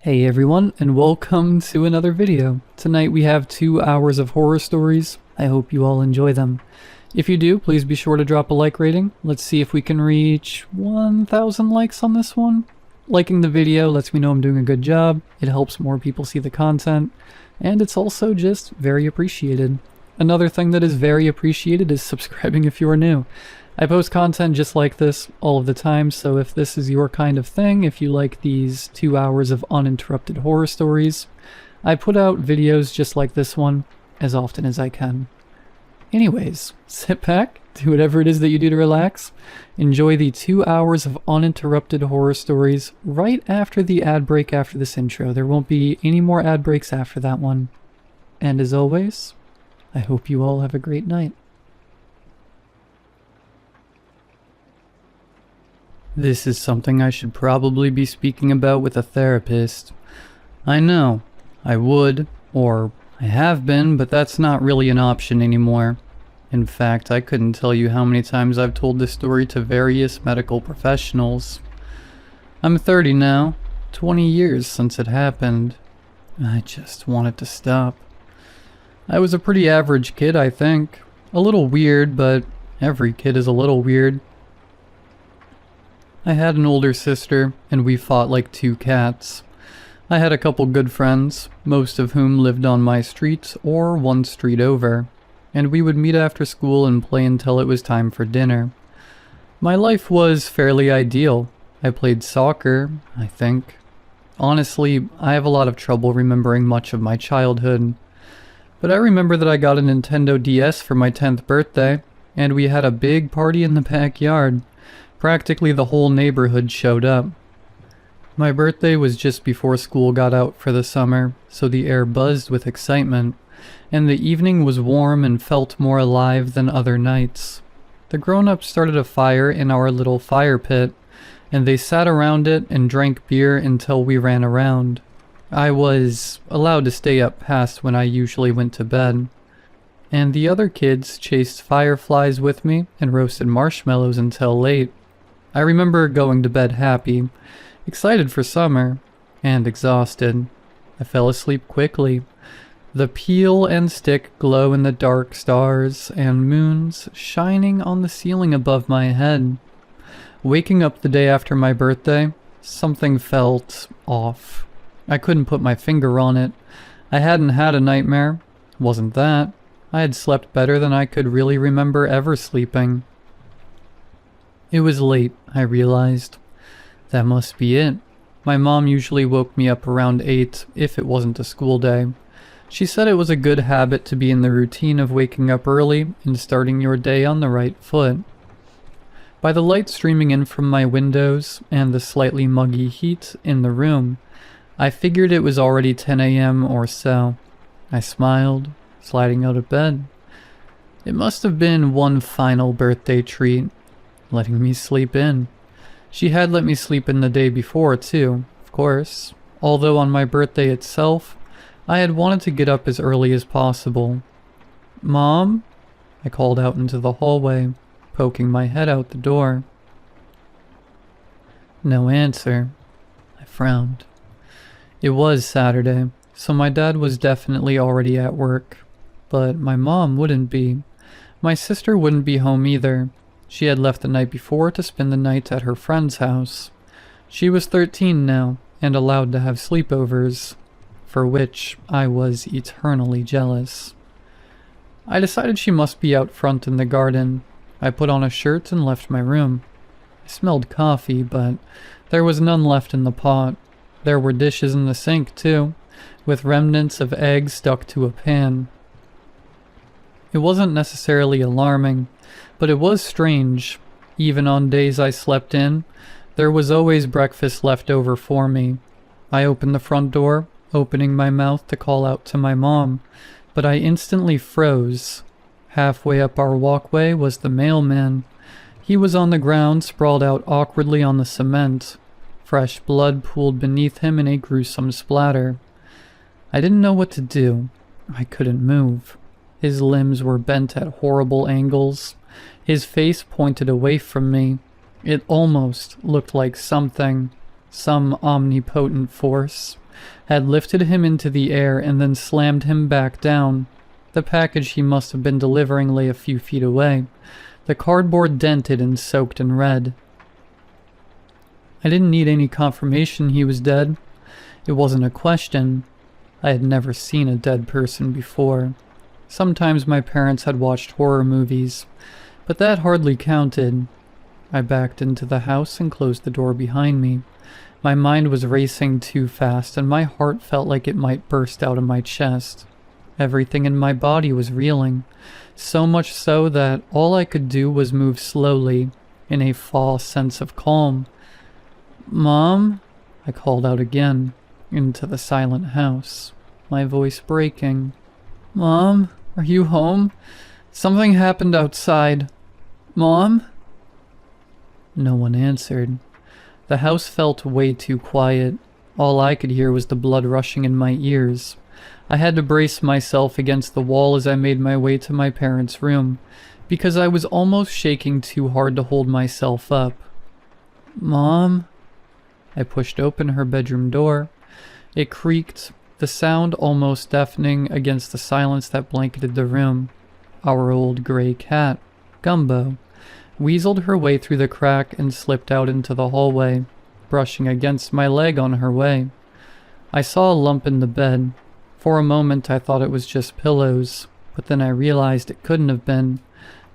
Hey everyone, and welcome to another video. Tonight we have 2 hours of horror stories. I hope you all enjoy them. If you do, please be sure to drop a like rating. Let's see if we can reach 1,000 likes on this one. Liking the video lets me know I'm doing a good job. It helps more people see the content, and it's also just very appreciated. Another thing that is very appreciated is subscribing if you are new. I post content just like this all of the time, so if this is your kind of thing, if you like these 2 hours of uninterrupted horror stories, I put out videos just like this one as often as I can. Anyways, sit back, do whatever it is that you do to relax, enjoy the 2 hours of uninterrupted horror stories right after the ad break after this intro. There won't be any more ad breaks after that one. And as always, I hope you all have a great night. This is something I should probably be speaking about with a therapist. I know, I would, or I have been, but that's not really an option anymore. In fact, I couldn't tell you how many times I've told this story to various medical professionals. I'm 30 now, 20 years since it happened. I just want it to stop. I was a pretty average kid, I think. A little weird, but every kid is a little weird. I had an older sister, and we fought like two cats. I had a couple good friends, most of whom lived on my street or one street over, and we would meet after school and play until it was time for dinner. My life was fairly ideal. I played soccer, I think. Honestly, I have a lot of trouble remembering much of my childhood. But I remember that I got a Nintendo DS for my 10th birthday, and we had a big party in the backyard. Practically the whole neighborhood showed up. My birthday was just before school got out for the summer, so the air buzzed with excitement, and the evening was warm and felt more alive than other nights. The grown-ups started a fire in our little fire pit, and they sat around it and drank beer until we ran around. I was allowed to stay up past when I usually went to bed. And the other kids chased fireflies with me and roasted marshmallows until late. I remember going to bed happy, excited for summer, and exhausted. I fell asleep quickly. The peel and stick glow in the dark, stars and moons shining on the ceiling above my head. Waking up the day after my birthday, something felt off. I couldn't put my finger on it. I hadn't had a nightmare. Wasn't that. I had slept better than I could really remember ever sleeping. It was late, I realized. That must be it. My mom usually woke me up around 8 if it wasn't a school day. She said it was a good habit to be in the routine of waking up early and starting your day on the right foot. By the light streaming in from my windows and the slightly muggy heat in the room, I figured it was already 10 a.m. or so. I smiled, sliding out of bed. It must have been one final birthday treat, letting me sleep in. She had let me sleep in the day before too, of course, although on my birthday itself, I had wanted to get up as early as possible. "Mom?" I called out into the hallway, poking my head out the door. No answer. I frowned. It was Saturday, so my dad was definitely already at work, but my mom wouldn't be. My sister wouldn't be home either. She had left the night before to spend the night at her friend's house. She was 13 now, and allowed to have sleepovers, for which I was eternally jealous. I decided she must be out front in the garden. I put on a shirt and left my room. I smelled coffee, but there was none left in the pot. There were dishes in the sink, too, with remnants of eggs stuck to a pan. It wasn't necessarily alarming, but it was strange. Even on days I slept in, there was always breakfast left over for me. I opened the front door, opening my mouth to call out to my mom, but I instantly froze. Halfway up our walkway was the mailman. He was on the ground, sprawled out awkwardly on the cement. Fresh blood pooled beneath him in a gruesome splatter. I didn't know what to do. I couldn't move. His limbs were bent at horrible angles. His face pointed away from me. It almost looked like something. Some omnipotent force had lifted him into the air and then slammed him back down. The package he must have been delivering lay a few feet away, the cardboard dented and soaked in red. I didn't need any confirmation he was dead. It wasn't a question. I had never seen a dead person before. Sometimes my parents had watched horror movies, but that hardly counted. I backed into the house and closed the door behind me. My mind was racing too fast, and my heart felt like it might burst out of my chest. Everything in my body was reeling, so much so that all I could do was move slowly, in a false sense of calm. "Mom?" I called out again, into the silent house, my voice breaking. "Mom, are you home? Something happened outside. Mom?" No one answered. The house felt way too quiet. All I could hear was the blood rushing in my ears. I had to brace myself against the wall as I made my way to my parents' room, because I was almost shaking too hard to hold myself up. "Mom?" I pushed open her bedroom door. It creaked, the sound almost deafening against the silence that blanketed the room. Our old gray cat, Gumbo, weaseled her way through the crack and slipped out into the hallway, brushing against my leg on her way. I saw a lump in the bed. For a moment I thought it was just pillows, but then I realized it couldn't have been.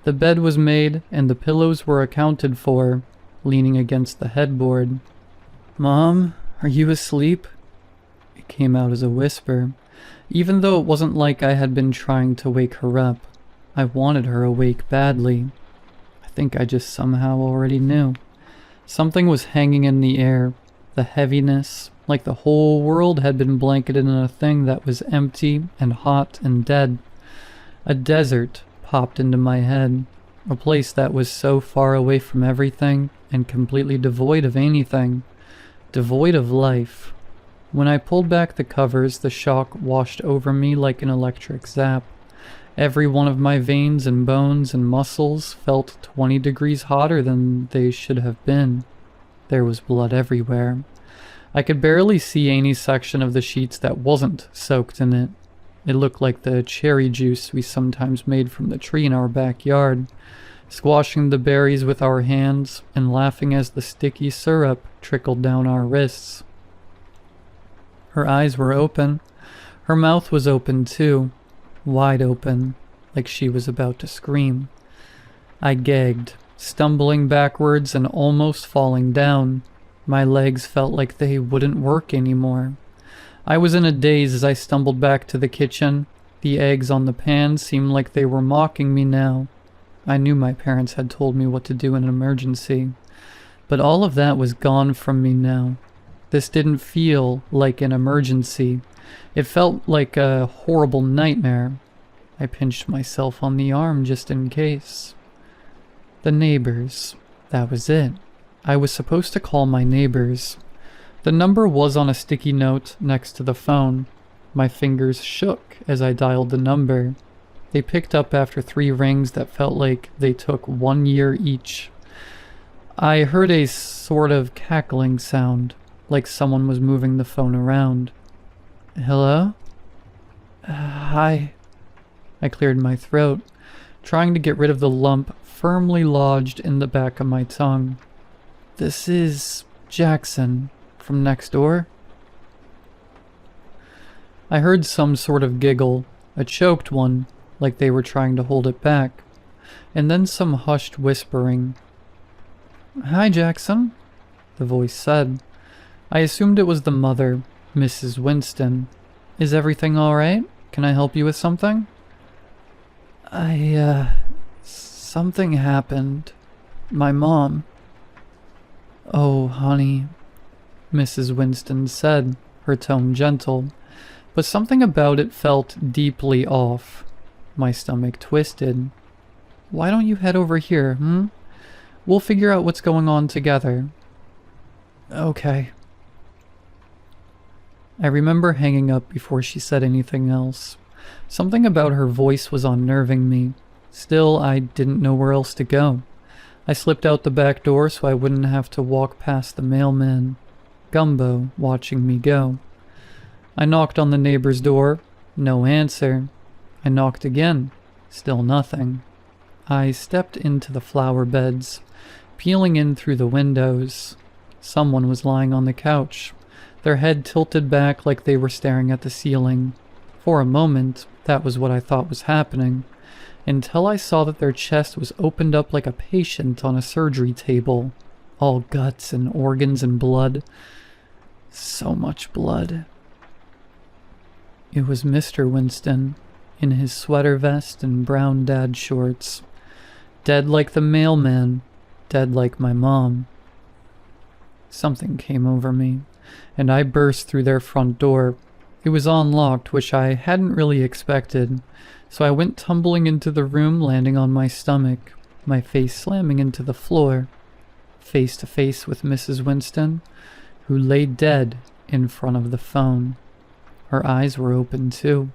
The bed was made and the pillows were accounted for, leaning against the headboard. "Mom, are you asleep?" It came out as a whisper, even though it wasn't like I had been trying to wake her up. I wanted her awake badly. I think I just somehow already knew. Something was hanging in the air, the heaviness, like the whole world had been blanketed in a thing that was empty and hot and dead. A desert popped into my head, a place that was so far away from everything and completely devoid of anything, devoid of life. When I pulled back the covers, the shock washed over me like an electric zap. Every one of my veins and bones and muscles felt 20 degrees hotter than they should have been. There was blood everywhere. I could barely see any section of the sheets that wasn't soaked in it. It looked like the cherry juice we sometimes made from the tree in our backyard, squashing the berries with our hands and laughing as the sticky syrup trickled down our wrists. Her eyes were open. Her mouth was open too, wide open, like she was about to scream. I gagged, stumbling backwards and almost falling down. My legs felt like they wouldn't work anymore. I was in a daze as I stumbled back to the kitchen. The eggs on the pan seemed like they were mocking me now. I knew my parents had told me what to do in an emergency, but all of that was gone from me now. This didn't feel like an emergency. It felt like a horrible nightmare. I pinched myself on the arm just in case. The neighbors. That was it. I was supposed to call my neighbors. The number was on a sticky note next to the phone. My fingers shook as I dialed the number. They picked up after 3 rings that felt like they took 1 year each. I heard a sort of cackling sound, like someone was moving the phone around. "Hello? Hi." I cleared my throat, trying to get rid of the lump firmly lodged in the back of my tongue. "This is Jackson from next door." I heard some sort of giggle, a choked one, like they were trying to hold it back, and then some hushed whispering. "Hi, Jackson," the voice said. I assumed it was the mother, Mrs. Winston. "Is everything all right? Can I help you with something?" Something happened. My mom." "Oh, honey," Mrs. Winston said, her tone gentle, but something about it felt deeply off. My stomach twisted. "Why don't you head over here, We'll figure out what's going on together." "Okay." I remember hanging up before she said anything else. Something about her voice was unnerving me. Still, I didn't know where else to go. I slipped out the back door so I wouldn't have to walk past the mailman. gumbo watching me go. I knocked on the neighbor's door. No answer. I knocked again. Still nothing. I stepped into the flower beds, peeling in through the windows. Someone was lying on the couch, their head tilted back like they were staring at the ceiling. For a moment, that was what I thought was happening, until I saw that their chest was opened up like a patient on a surgery table. All guts and organs and blood. So much blood. It was Mr. Winston, in his sweater vest and brown dad shorts. Dead like the mailman, dead like my mom. Something came over me, and I burst through their front door. It was unlocked, which I hadn't really expected, so I went tumbling into the room, landing on my stomach, my face slamming into the floor, face to face with Mrs. Winston, who lay dead in front of the phone. Her eyes were open too.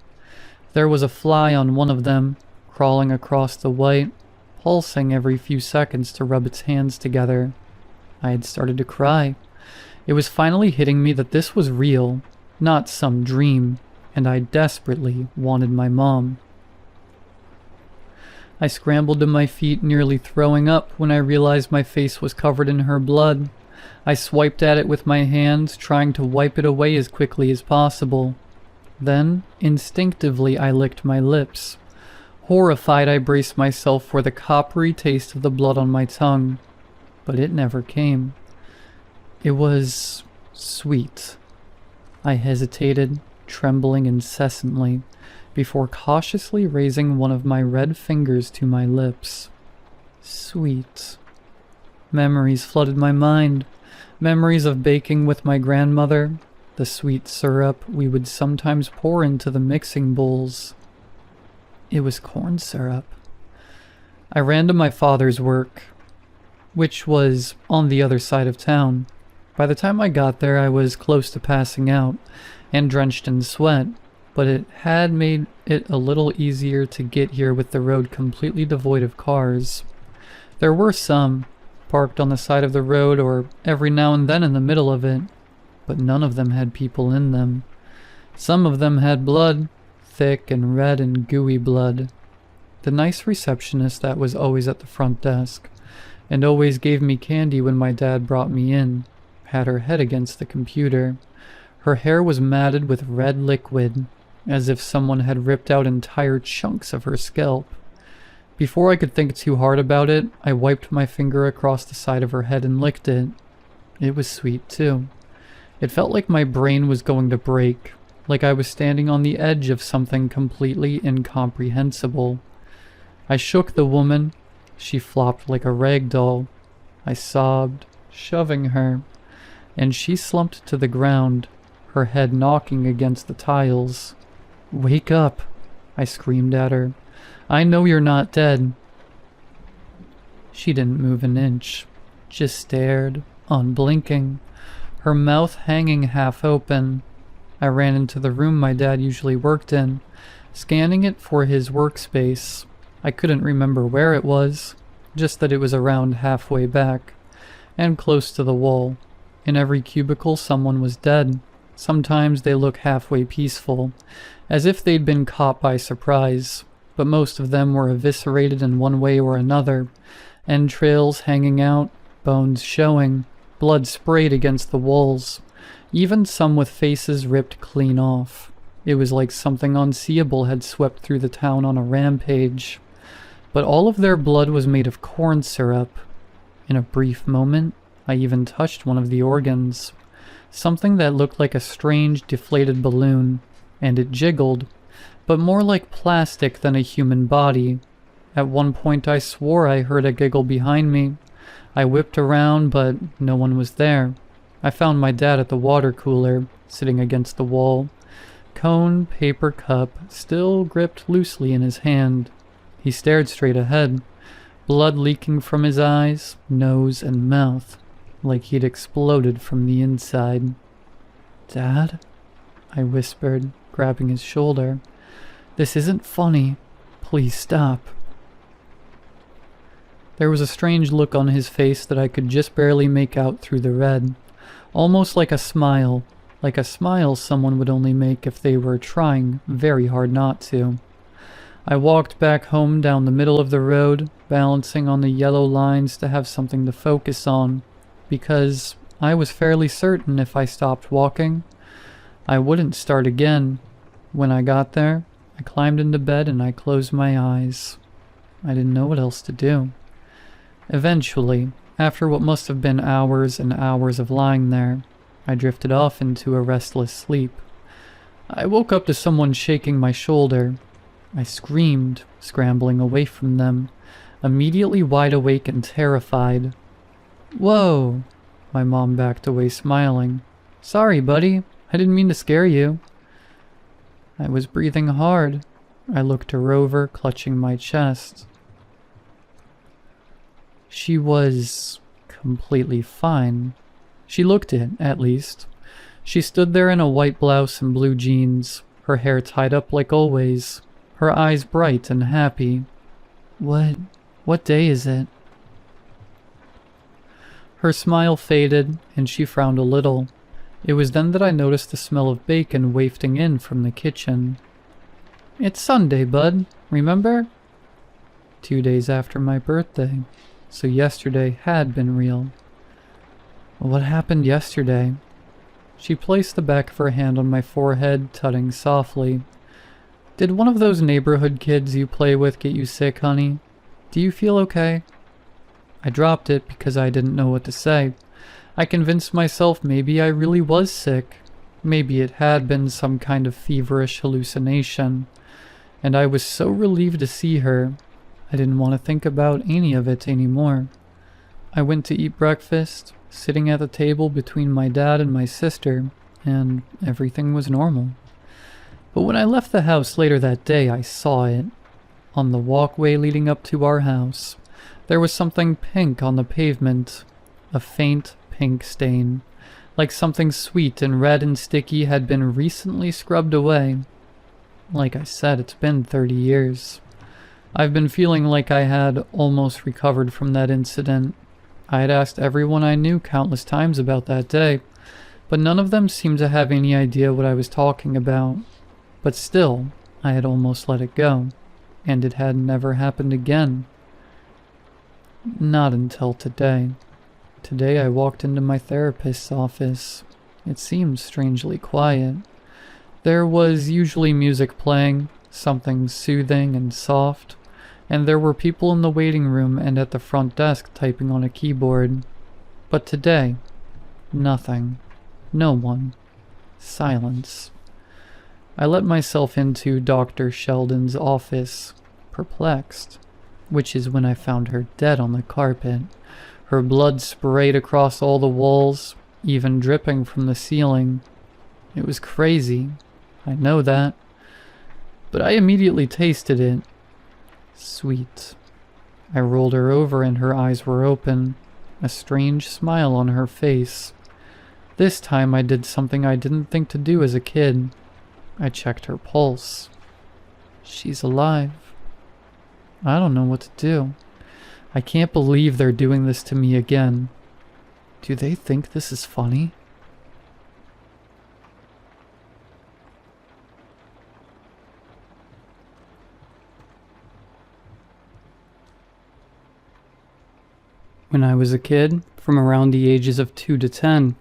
There was a fly on one of them, crawling across the white, pulsing every few seconds to rub its hands together. I had started to cry. It was finally hitting me that this was real, not some dream, and I desperately wanted my mom. I scrambled to my feet, nearly throwing up when I realized my face was covered in her blood. I swiped at it with my hands, trying to wipe it away as quickly as possible. Then, instinctively, I licked my lips. Horrified, I braced myself for the coppery taste of the blood on my tongue. But it never came. It was sweet. I hesitated, trembling incessantly, before cautiously raising one of my red fingers to my lips. Sweet. Memories flooded my mind. Memories of baking with my grandmother, the sweet syrup we would sometimes pour into the mixing bowls. It was corn syrup. I ran to my father's work, which was on the other side of town. By the time I got there, I was close to passing out and drenched in sweat, but it had made it a little easier to get here with the road completely devoid of cars. There were some, parked on the side of the road or every now and then in the middle of it, but none of them had people in them. Some of them had blood, thick and red and gooey blood. The nice receptionist that was always at the front desk, and always gave me candy when my dad brought me in, had her head against the computer. Her hair was matted with red liquid, as if someone had ripped out entire chunks of her scalp. Before I could think too hard about it, I wiped my finger across the side of her head and licked it. It was sweet too. It felt like my brain was going to break, like I was standing on the edge of something completely incomprehensible. I shook the woman. She flopped like a rag doll. I sobbed, shoving her, and she slumped to the ground, her head knocking against the tiles. "Wake up," I screamed at her. "I know you're not dead." She didn't move an inch, just stared, unblinking, her mouth hanging half open. I ran into the room my dad usually worked in, scanning it for his workspace. I couldn't remember where it was, just that it was around halfway back, and close to the wall. In every cubicle someone was dead. Sometimes they look halfway peaceful, as if they'd been caught by surprise, but most of them were eviscerated in one way or another, entrails hanging out, bones showing, blood sprayed against the walls, even some with faces ripped clean off. It was like something unseeable had swept through the town on a rampage. But all of their blood was made of corn syrup. In a brief moment, I even touched one of the organs, something that looked like a strange, deflated balloon, and it jiggled, but more like plastic than a human body. At one point I swore I heard a giggle behind me. I whipped around, but no one was there. I found my dad at the water cooler, sitting against the wall, cone paper cup still gripped loosely in his hand. He stared straight ahead, blood leaking from his eyes, nose, and mouth, like he'd exploded from the inside. "Dad?" I whispered, grabbing his shoulder. "This isn't funny. Please stop." There was a strange look on his face that I could just barely make out through the red. almost like a smile someone would only make if they were trying very hard not to. I walked back home down the middle of the road, balancing on the yellow lines to have something to focus on, because I was fairly certain if I stopped walking, I wouldn't start again. When I got there, I climbed into bed and I closed my eyes. I didn't know what else to do. Eventually, after what must have been hours and hours of lying there, I drifted off into a restless sleep. I woke up to someone shaking my shoulder. I screamed, scrambling away from them, immediately wide awake and terrified. "Whoa!" My mom backed away smiling. "Sorry, buddy. I didn't mean to scare you." I was breathing hard. I looked her over, clutching my chest. She was completely fine. She looked it, at least. She stood there in a white blouse and blue jeans, her hair tied up like always, her eyes bright and happy. What day is it?" Her smile faded, and she frowned a little. It was then that I noticed the smell of bacon wafting in from the kitchen. "It's Sunday, bud, remember?" 2 days after my birthday, so yesterday had been real. What happened yesterday? She placed the back of her hand on my forehead, tutting softly. "Did one of those neighborhood kids you play with get you sick, honey? Do you feel okay?" I dropped it because I didn't know what to say. I convinced myself maybe I really was sick. Maybe it had been some kind of feverish hallucination. And I was so relieved to see her. I didn't want to think about any of it anymore. I went to eat breakfast, sitting at the table between my dad and my sister, and everything was normal. But when I left the house later that day, I saw it. On the walkway leading up to our house, there was something pink on the pavement, a faint pink stain, like something sweet and red and sticky had been recently scrubbed away. Like I said, it's been 30 years. I've been feeling like I had almost recovered from that incident. I had asked everyone I knew countless times about that day, but none of them seemed to have any idea what I was talking about. But still, I had almost let it go, and it had never happened again. Not until today. Today I walked into my therapist's office. It seemed strangely quiet. There was usually music playing, something soothing and soft, and there were people in the waiting room and at the front desk typing on a keyboard. But today, nothing. No one. Silence. I let myself into Dr. Sheldon's office, perplexed, which is when I found her dead on the carpet. Her blood sprayed across all the walls, even dripping from the ceiling. It was crazy, I know that. But I immediately tasted it. Sweet. I rolled her over and her eyes were open, a strange smile on her face. This time I did something I didn't think to do as a kid. I checked her pulse. She's alive. I don't know what to do. I can't believe they're doing this to me again. Do they think this is funny? When I was a kid, from around the ages of 2 to 10,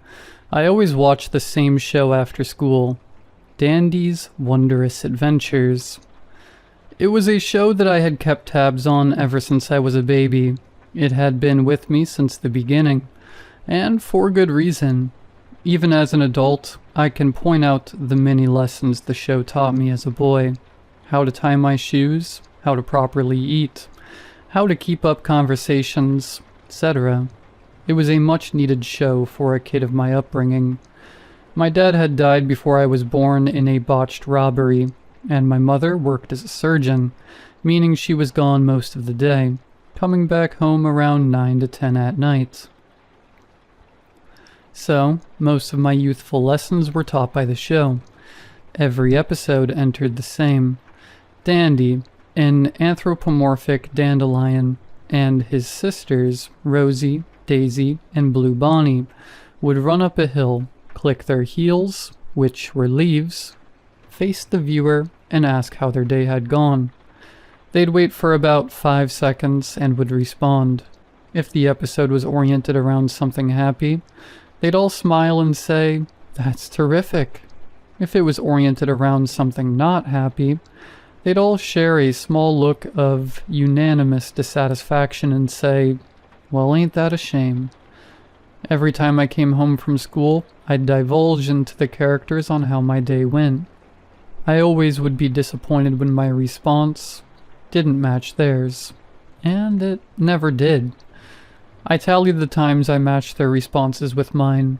I always watched the same show after school, Dandy's Wondrous Adventures. It was a show that I had kept tabs on ever since I was a baby. It had been with me since the beginning, and for good reason. Even as an adult, I can point out the many lessons the show taught me as a boy. How to tie my shoes, how to properly eat, how to keep up conversations, etc. It was a much-needed show for a kid of my upbringing. My dad had died before I was born in a botched robbery, and my mother worked as a surgeon, meaning she was gone most of the day, coming back home around 9 to 10 at night. So, most of my youthful lessons were taught by the show. Every episode entered the same. Dandy, an anthropomorphic dandelion, and his sisters, Rosie, Daisy, and Blue Bonnie, would run up a hill, click their heels, which were leaves, face the viewer, and ask how their day had gone. They'd wait for about 5 seconds and would respond. If the episode was oriented around something happy, they'd all smile and say, "That's terrific." If it was oriented around something not happy, they'd all share a small look of unanimous dissatisfaction and say, "Well, ain't that a shame?" Every time I came home from school, I'd divulge into the characters on how my day went. I always would be disappointed when my response didn't match theirs, and it never did. I tallied the times I matched their responses with mine,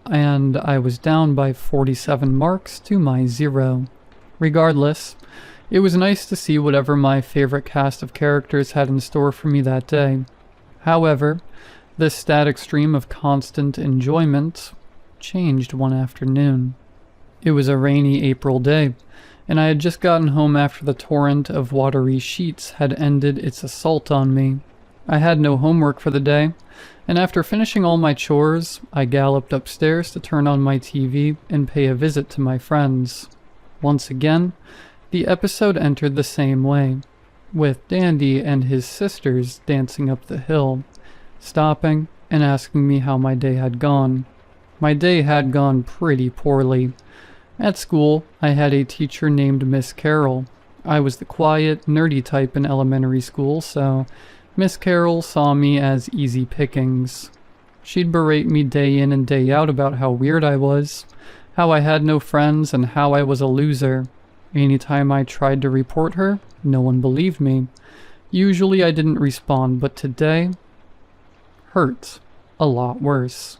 and I was down by 47 marks to my 0. Regardless, it was nice to see whatever my favorite cast of characters had in store for me that day. However, this static stream of constant enjoyment changed one afternoon. It was a rainy April day, and I had just gotten home after the torrent of watery sheets had ended its assault on me. I had no homework for the day, and after finishing all my chores, I galloped upstairs to turn on my TV and pay a visit to my friends. Once again, the episode entered the same way, with Dandy and his sisters dancing up the hill, stopping and asking me how my day had gone. My day had gone pretty poorly. At school, I had a teacher named Miss Carroll. I was the quiet, nerdy type in elementary school, so Miss Carroll saw me as easy pickings. She'd berate me day in and day out about how weird I was, how I had no friends, and how I was a loser. Anytime I tried to report her, no one believed me. Usually I didn't respond, but today hurt a lot worse.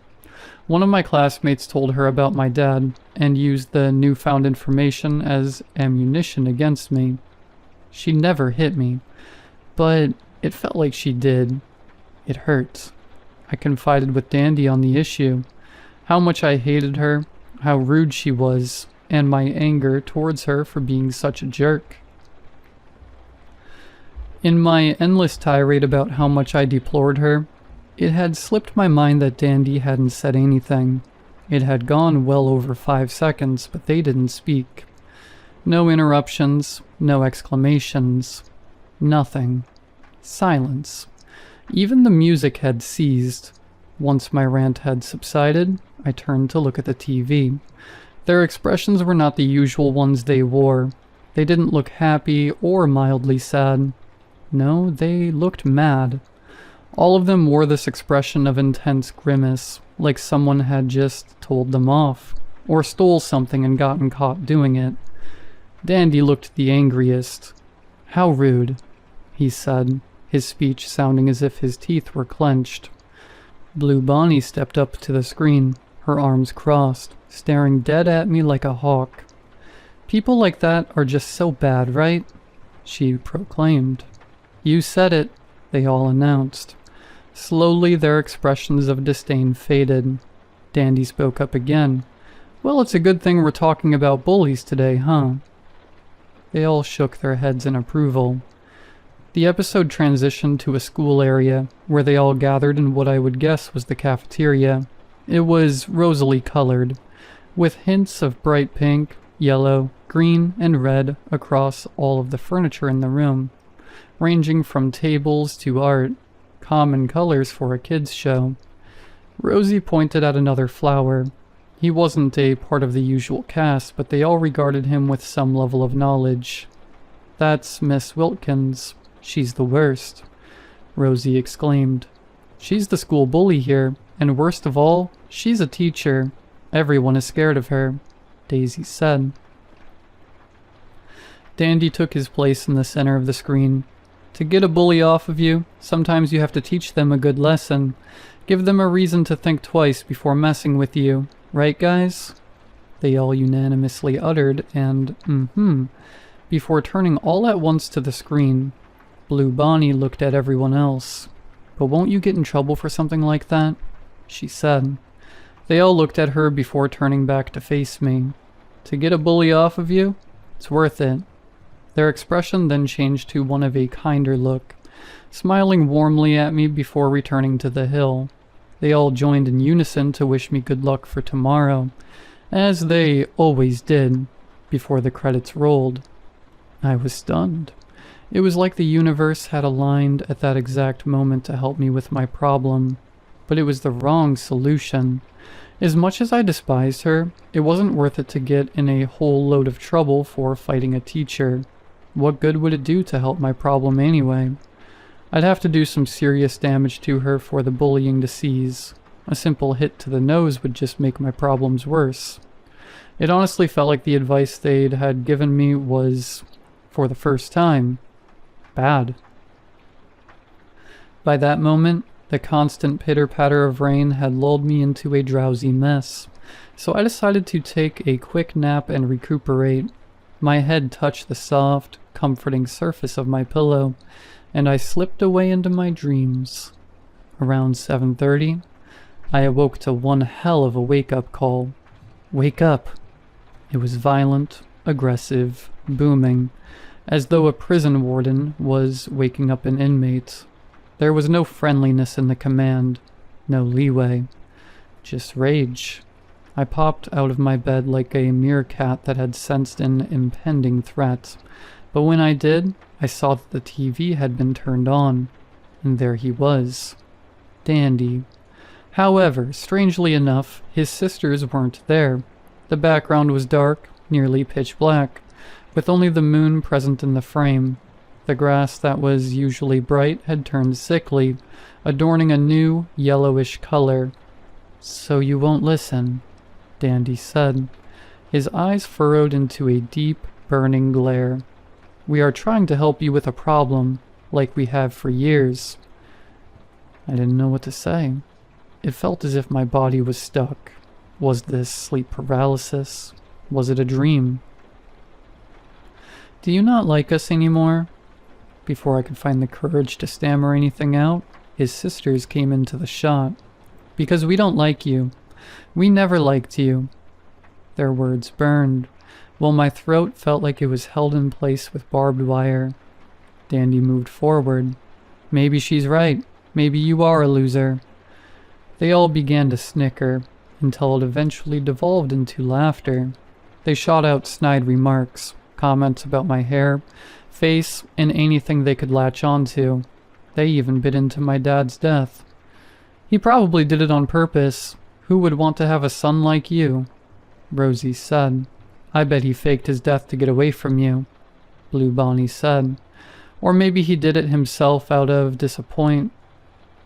One of my classmates told her about my dad and used the newfound information as ammunition against me. She never hit me, but it felt like she did. It hurt. I confided with Dandy on the issue, how much I hated her, how rude she was, and my anger towards her for being such a jerk. In my endless tirade about how much I deplored her, it had slipped my mind that Dandy hadn't said anything. It had gone well over 5 seconds, but they didn't speak. No interruptions, no exclamations, nothing. Silence. Even the music had ceased. Once my rant had subsided, I turned to look at the TV. Their expressions were not the usual ones they wore. They didn't look happy or mildly sad. No, they looked mad. All of them wore this expression of intense grimace, like someone had just told them off, or stole something and gotten caught doing it. Dandy looked the angriest. "How rude," he said, his speech sounding as if his teeth were clenched. Blue Bonnie stepped up to the screen, her arms crossed, staring dead at me like a hawk. "People like that are just so bad, right?" she proclaimed. "You said it," they all announced. Slowly their expressions of disdain faded. Dandy spoke up again. "Well, it's a good thing we're talking about bullies today, huh?" They all shook their heads in approval. The episode transitioned to a school area, where they all gathered in what I would guess was the cafeteria. It was rosily colored, with hints of bright pink, yellow, green, and red across all of the furniture in the room, ranging from tables to art, common colors for a kids' show. Rosie pointed at another flower. He wasn't a part of the usual cast, but they all regarded him with some level of knowledge. "That's Miss Wilkins. She's the worst," Rosie exclaimed. "She's the school bully here, and worst of all, she's a teacher. Everyone is scared of her," Daisy said. Dandy took his place in the center of the screen. "To get a bully off of you, sometimes you have to teach them a good lesson. Give them a reason to think twice before messing with you. Right, guys?" They all unanimously uttered and before turning all at once to the screen. Blue Bonnie looked at everyone else. "But won't you get in trouble for something like that?" she said. They all looked at her before turning back to face me. "To get a bully off of you? It's worth it." Their expression then changed to one of a kinder look, smiling warmly at me before returning to the hill. They all joined in unison to wish me good luck for tomorrow, as they always did before the credits rolled. I was stunned. It was like the universe had aligned at that exact moment to help me with my problem, but it was the wrong solution. As much as I despised her, it wasn't worth it to get in a whole load of trouble for fighting a teacher. What good would it do to help my problem anyway? I'd have to do some serious damage to her for the bullying to cease. A simple hit to the nose would just make my problems worse. It honestly felt like the advice they'd had given me was, for the first time, bad. By that moment, the constant pitter-patter of rain had lulled me into a drowsy mess, so I decided to take a quick nap and recuperate. My head touched the soft, comforting surface of my pillow, and I slipped away into my dreams. Around 7:30, I awoke to one hell of a wake-up call. Wake up! It was violent, aggressive, booming, as though a prison warden was waking up an inmate. There was no friendliness in the command, no leeway, just rage. I popped out of my bed like a meerkat that had sensed an impending threat, but when I did, I saw that the TV had been turned on, and there he was, Dandy. However, strangely enough, his sisters weren't there. The background was dark, nearly pitch black, with only the moon present in the frame. The grass that was usually bright had turned sickly, adorning a new, yellowish color. "So you won't listen," Dandy said. His eyes furrowed into a deep, burning glare. "We are trying to help you with a problem, like we have for years." I didn't know what to say. It felt as if my body was stuck. Was this sleep paralysis? Was it a dream? "Do you not like us anymore?" Before I could find the courage to stammer anything out, his sisters came into the shot. "Because we don't like you. We never liked you." Their words burned, while my throat felt like it was held in place with barbed wire. Dandy moved forward. "Maybe she's right. Maybe you are a loser." They all began to snicker, until it eventually devolved into laughter. They shot out snide remarks, comments about my hair, face, and anything they could latch onto. They even bit into my dad's death. "He probably did it on purpose. Who would want to have a son like you?" Rosie said. "I bet he faked his death to get away from you," Blue Bonnie said. "Or maybe he did it himself out of disappointment."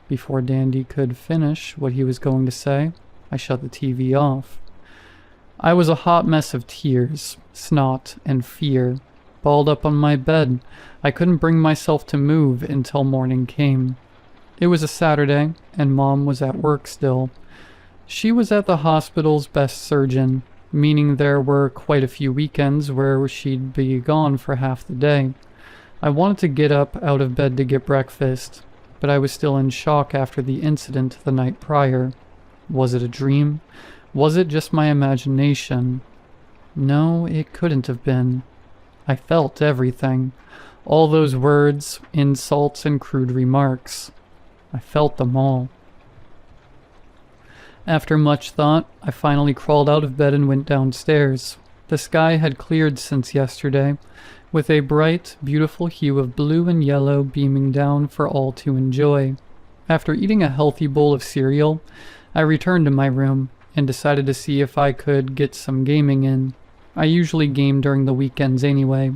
Before Dandy could finish what he was going to say, I shut the TV off. I was a hot mess of tears, snot, and fear. Balled up on my bed, I couldn't bring myself to move until morning came. It was a Saturday, and Mom was at work still. She was at the hospital's best surgeon, meaning there were quite a few weekends where she'd be gone for half the day. I wanted to get up out of bed to get breakfast, but I was still in shock after the incident the night prior. Was it a dream? Was it just my imagination? No, it couldn't have been. I felt everything. All those words, insults, and crude remarks. I felt them all. After much thought, I finally crawled out of bed and went downstairs. The sky had cleared since yesterday, with a bright, beautiful hue of blue and yellow beaming down for all to enjoy. After eating a healthy bowl of cereal, I returned to my room and decided to see if I could get some gaming in. I usually game during the weekends anyway,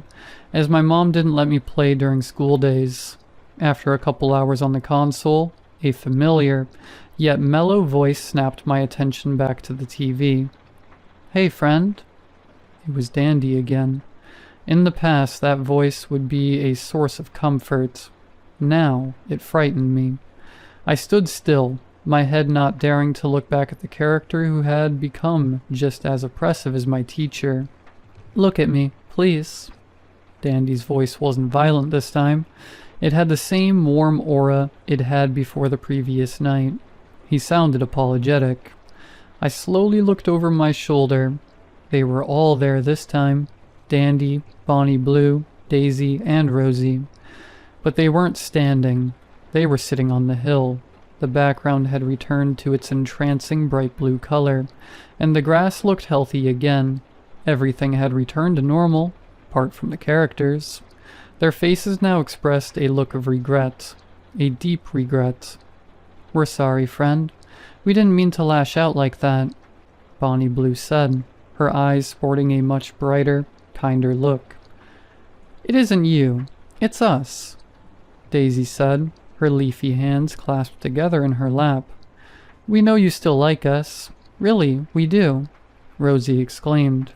as my mom didn't let me play during school days. After a couple hours on the console, a familiar, yet mellow voice snapped my attention back to the TV. "Hey, friend." It was Dandy again. In the past, that voice would be a source of comfort. Now, it frightened me. I stood still, my head not daring to look back at the character who had become just as oppressive as my teacher. "Look at me, please." Dandy's voice wasn't violent this time. It had the same warm aura it had before the previous night. He sounded apologetic. I slowly looked over my shoulder. They were all there this time. Dandy, Bonnie Blue, Daisy, and Rosie. But they weren't standing. They were sitting on the hill. The background had returned to its entrancing bright blue color, and the grass looked healthy again. Everything had returned to normal, apart from the characters. Their faces now expressed a look of regret, a deep regret. "We're sorry, friend. We didn't mean to lash out like that," Bonnie Blue said, her eyes sporting a much brighter, kinder look. "It isn't you, it's us," Daisy said, her leafy hands clasped together in her lap. "We know you still like us. Really, we do," Rosie exclaimed.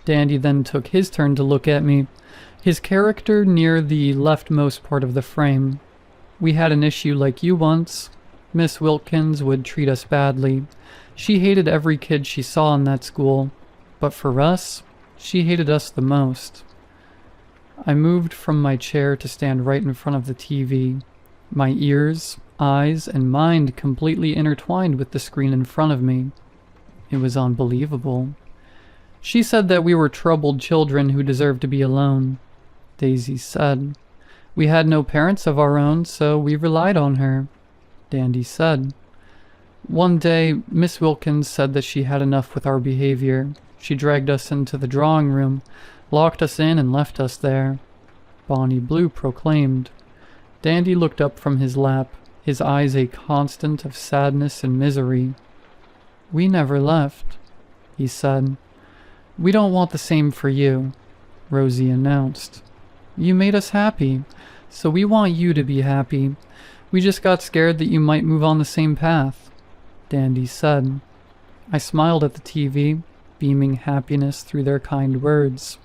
Dandy then took his turn to look at me, his character near the leftmost part of the frame. "We had an issue like you once. Miss Wilkins would treat us badly. She hated every kid she saw in that school. But for us, she hated us the most." I moved from my chair to stand right in front of the TV, my ears, eyes, and mind completely intertwined with the screen in front of me. It was unbelievable. "She said that we were troubled children who deserved to be alone," Daisy said. "We had no parents of our own, so we relied on her," Dandy said. "One day, Miss Wilkins said that she had enough with our behavior. She dragged us into the drawing room, locked us in, and left us there," Bonnie Blue proclaimed. Dandy looked up from his lap, his eyes a constant of sadness and misery. "We never left," he said. "We don't want the same for you," Rosie announced. "You made us happy, so we want you to be happy. We just got scared that you might move on the same path," Dandy said. I smiled at the TV, beaming happiness through their kind words.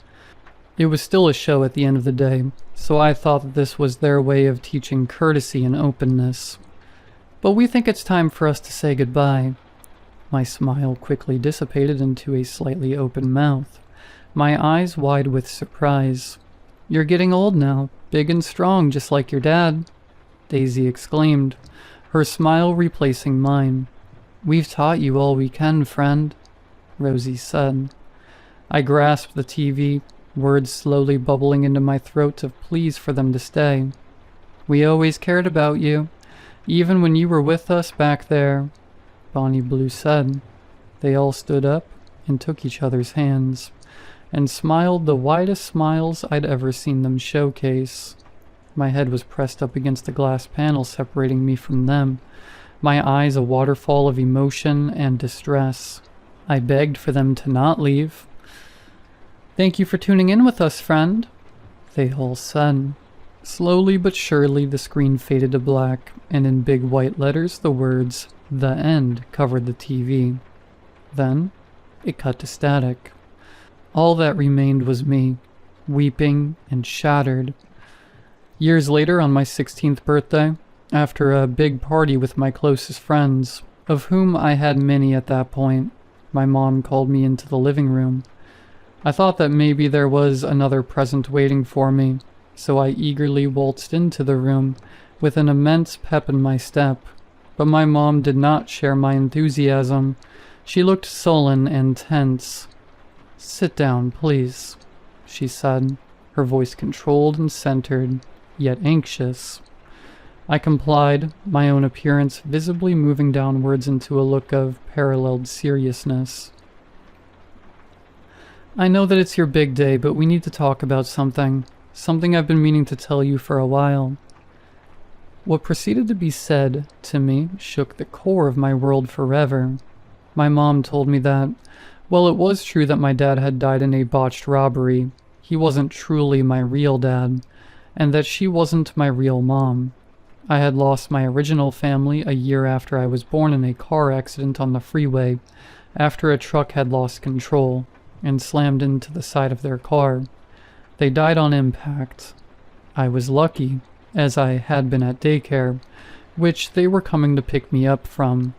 It was still a show at the end of the day, so I thought that this was their way of teaching courtesy and openness. "But we think it's time for us to say goodbye." My smile quickly dissipated into a slightly open mouth, my eyes wide with surprise. "You're getting old now, big and strong, just like your dad," Daisy exclaimed, her smile replacing mine. "We've taught you all we can, friend," Rosie said. I grasped the TV, words slowly bubbling into my throat of pleas for them to stay. "We always cared about you, even when you were with us back there," Bonnie Blue said. They all stood up and took each other's hands, and smiled the widest smiles I'd ever seen them showcase. My head was pressed up against the glass panel separating me from them, my eyes a waterfall of emotion and distress. I begged for them to not leave. "Thank you for tuning in with us, friend," they all said. Slowly but surely the screen faded to black, and in big white letters the words, "The End," covered the TV. Then it cut to static. All that remained was me, weeping and shattered. Years later, on my 16th birthday, after a big party with my closest friends, of whom I had many at that point, my mom called me into the living room. I thought that maybe there was another present waiting for me, so I eagerly waltzed into the room with an immense pep in my step. But my mom did not share my enthusiasm. She looked sullen and tense. "Sit down, please," she said, her voice controlled and centered, yet anxious. I complied, my own appearance visibly moving downwards into a look of paralleled seriousness. "I know that it's your big day, but we need to talk about something I've been meaning to tell you for a while." What proceeded to be said to me shook the core of my world forever. My mom told me that, well, it was true that my dad had died in a botched robbery. He wasn't truly my real dad, and that she wasn't my real mom. I had lost my original family a year after I was born in a car accident on the freeway, after a truck had lost control and slammed into the side of their car. They died on impact. I was lucky, as I had been at daycare, which they were coming to pick me up from.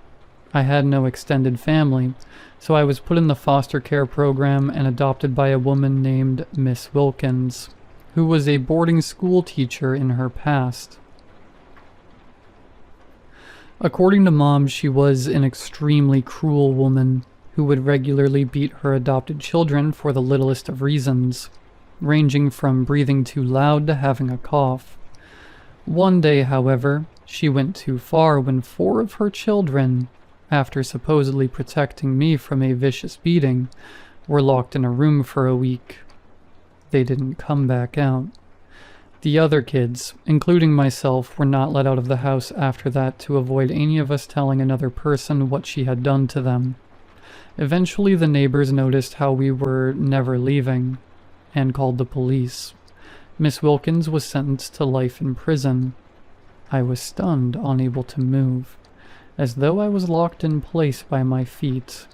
I had no extended family, so I was put in the foster care program and adopted by a woman named Miss Wilkins, who was a boarding school teacher in her past. According to Mom, she was an extremely cruel woman who would regularly beat her adopted children for the littlest of reasons, ranging from breathing too loud to having a cough. One day, however, She went too far when 4 of her children, after supposedly protecting me from a vicious beating, were locked in a room for a week. They didn't come back out. The other kids, including myself, were not let out of the house after that to avoid any of us telling another person what she had done to them. Eventually, the neighbors noticed how we were never leaving and called the police. Miss Wilkins was sentenced to life in prison. I was stunned, unable to move, as though I was locked in place by my feet.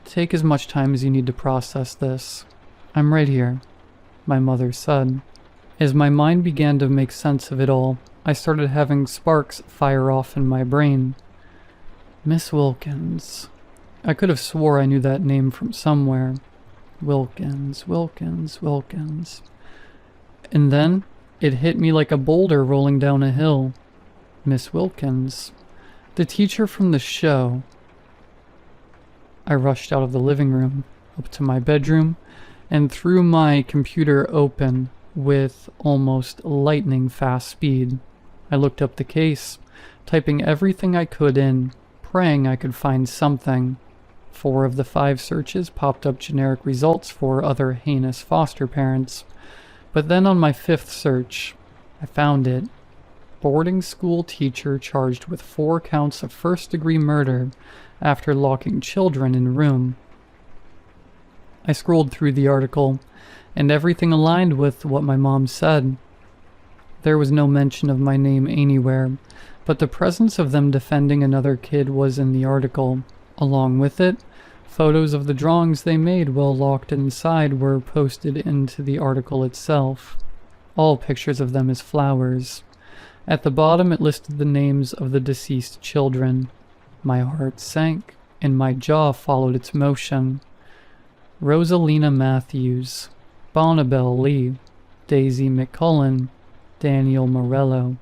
Take as much time as you need to process this. I'm right here, my mother said. As my mind began to make sense of it all, I started having sparks fire off in my brain. Miss Wilkins. I could have swore I knew that name from somewhere. Wilkins, Wilkins, Wilkins. And then it hit me like a boulder rolling down a hill. Miss Wilkins. The teacher from the show. I rushed out of the living room, up to my bedroom, and threw my computer open with almost lightning-fast speed. I looked up the case, typing everything I could in, praying I could find something. 4 of the 5 searches popped up generic results for other heinous foster parents. But then on my 5th search, I found it. Boarding school teacher charged with 4 counts of first-degree murder after locking children in room. I scrolled through the article, and everything aligned with what my mom said. There was no mention of my name anywhere, but the presence of them defending another kid was in the article. Along with it, photos of the drawings they made while locked inside were posted into the article itself. All pictures of them as flowers. At the bottom it listed the names of the deceased children. My heart sank, and my jaw followed its motion. Rosalina Matthews, Bonnabelle Lee, Daisy McCullen, Daniel Morello.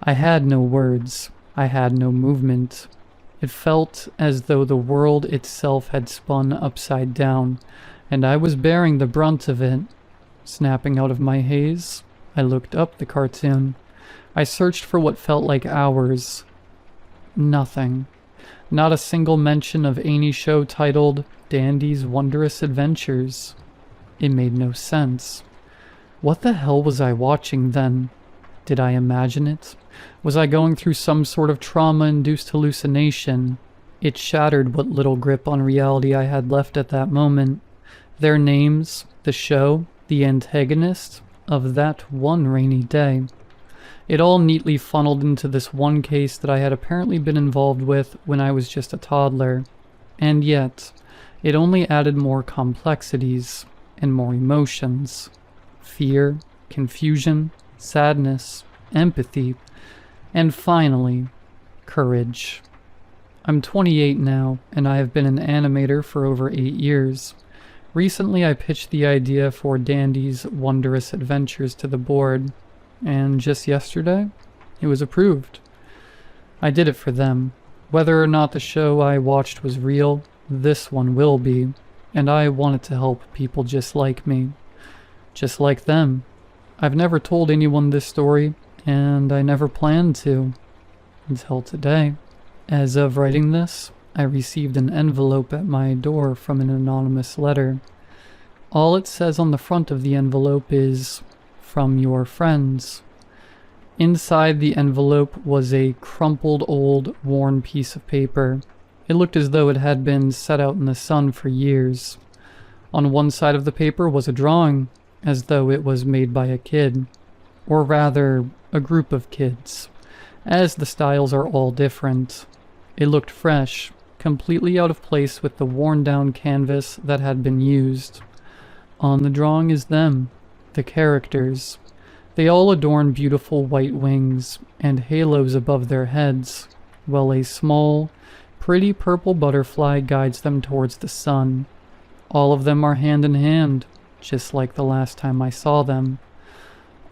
I had no words. I had no movement. It felt as though the world itself had spun upside down, and I was bearing the brunt of it. Snapping out of my haze, I looked up the cartoon. I searched for what felt like hours. Nothing. Not a single mention of any show titled Dandy's Wondrous Adventures. It made no sense. What the hell was I watching then? Did I imagine it? Was I going through some sort of trauma-induced hallucination? It shattered what little grip on reality I had left at that moment. Their names, the show, the antagonist of that one rainy day. It all neatly funneled into this one case that I had apparently been involved with when I was just a toddler. And yet, it only added more complexities and more emotions. Fear, confusion, sadness, empathy, and finally, courage. I'm 28 now, and I have been an animator for over 8 years. Recently I pitched the idea for Dandy's Wondrous Adventures to the board, and just yesterday, it was approved. I did it for them. Whether or not the show I watched was real, this one will be, and I wanted to help people just like me. Just like them. I've never told anyone this story, and I never planned to, until today. As of writing this, I received an envelope at my door from an anonymous letter. All it says on the front of the envelope is, "From your friends." Inside the envelope was a crumpled old, worn piece of paper. It looked as though it had been set out in the sun for years. On one side of the paper was a drawing, as though it was made by a kid. Or rather, a group of kids, as the styles are all different. It looked fresh, completely out of place with the worn-down canvas that had been used. On the drawing is them, the characters. They all adorn beautiful white wings and halos above their heads, while a small, pretty purple butterfly guides them towards the sun. All of them are hand in hand, just like the last time I saw them.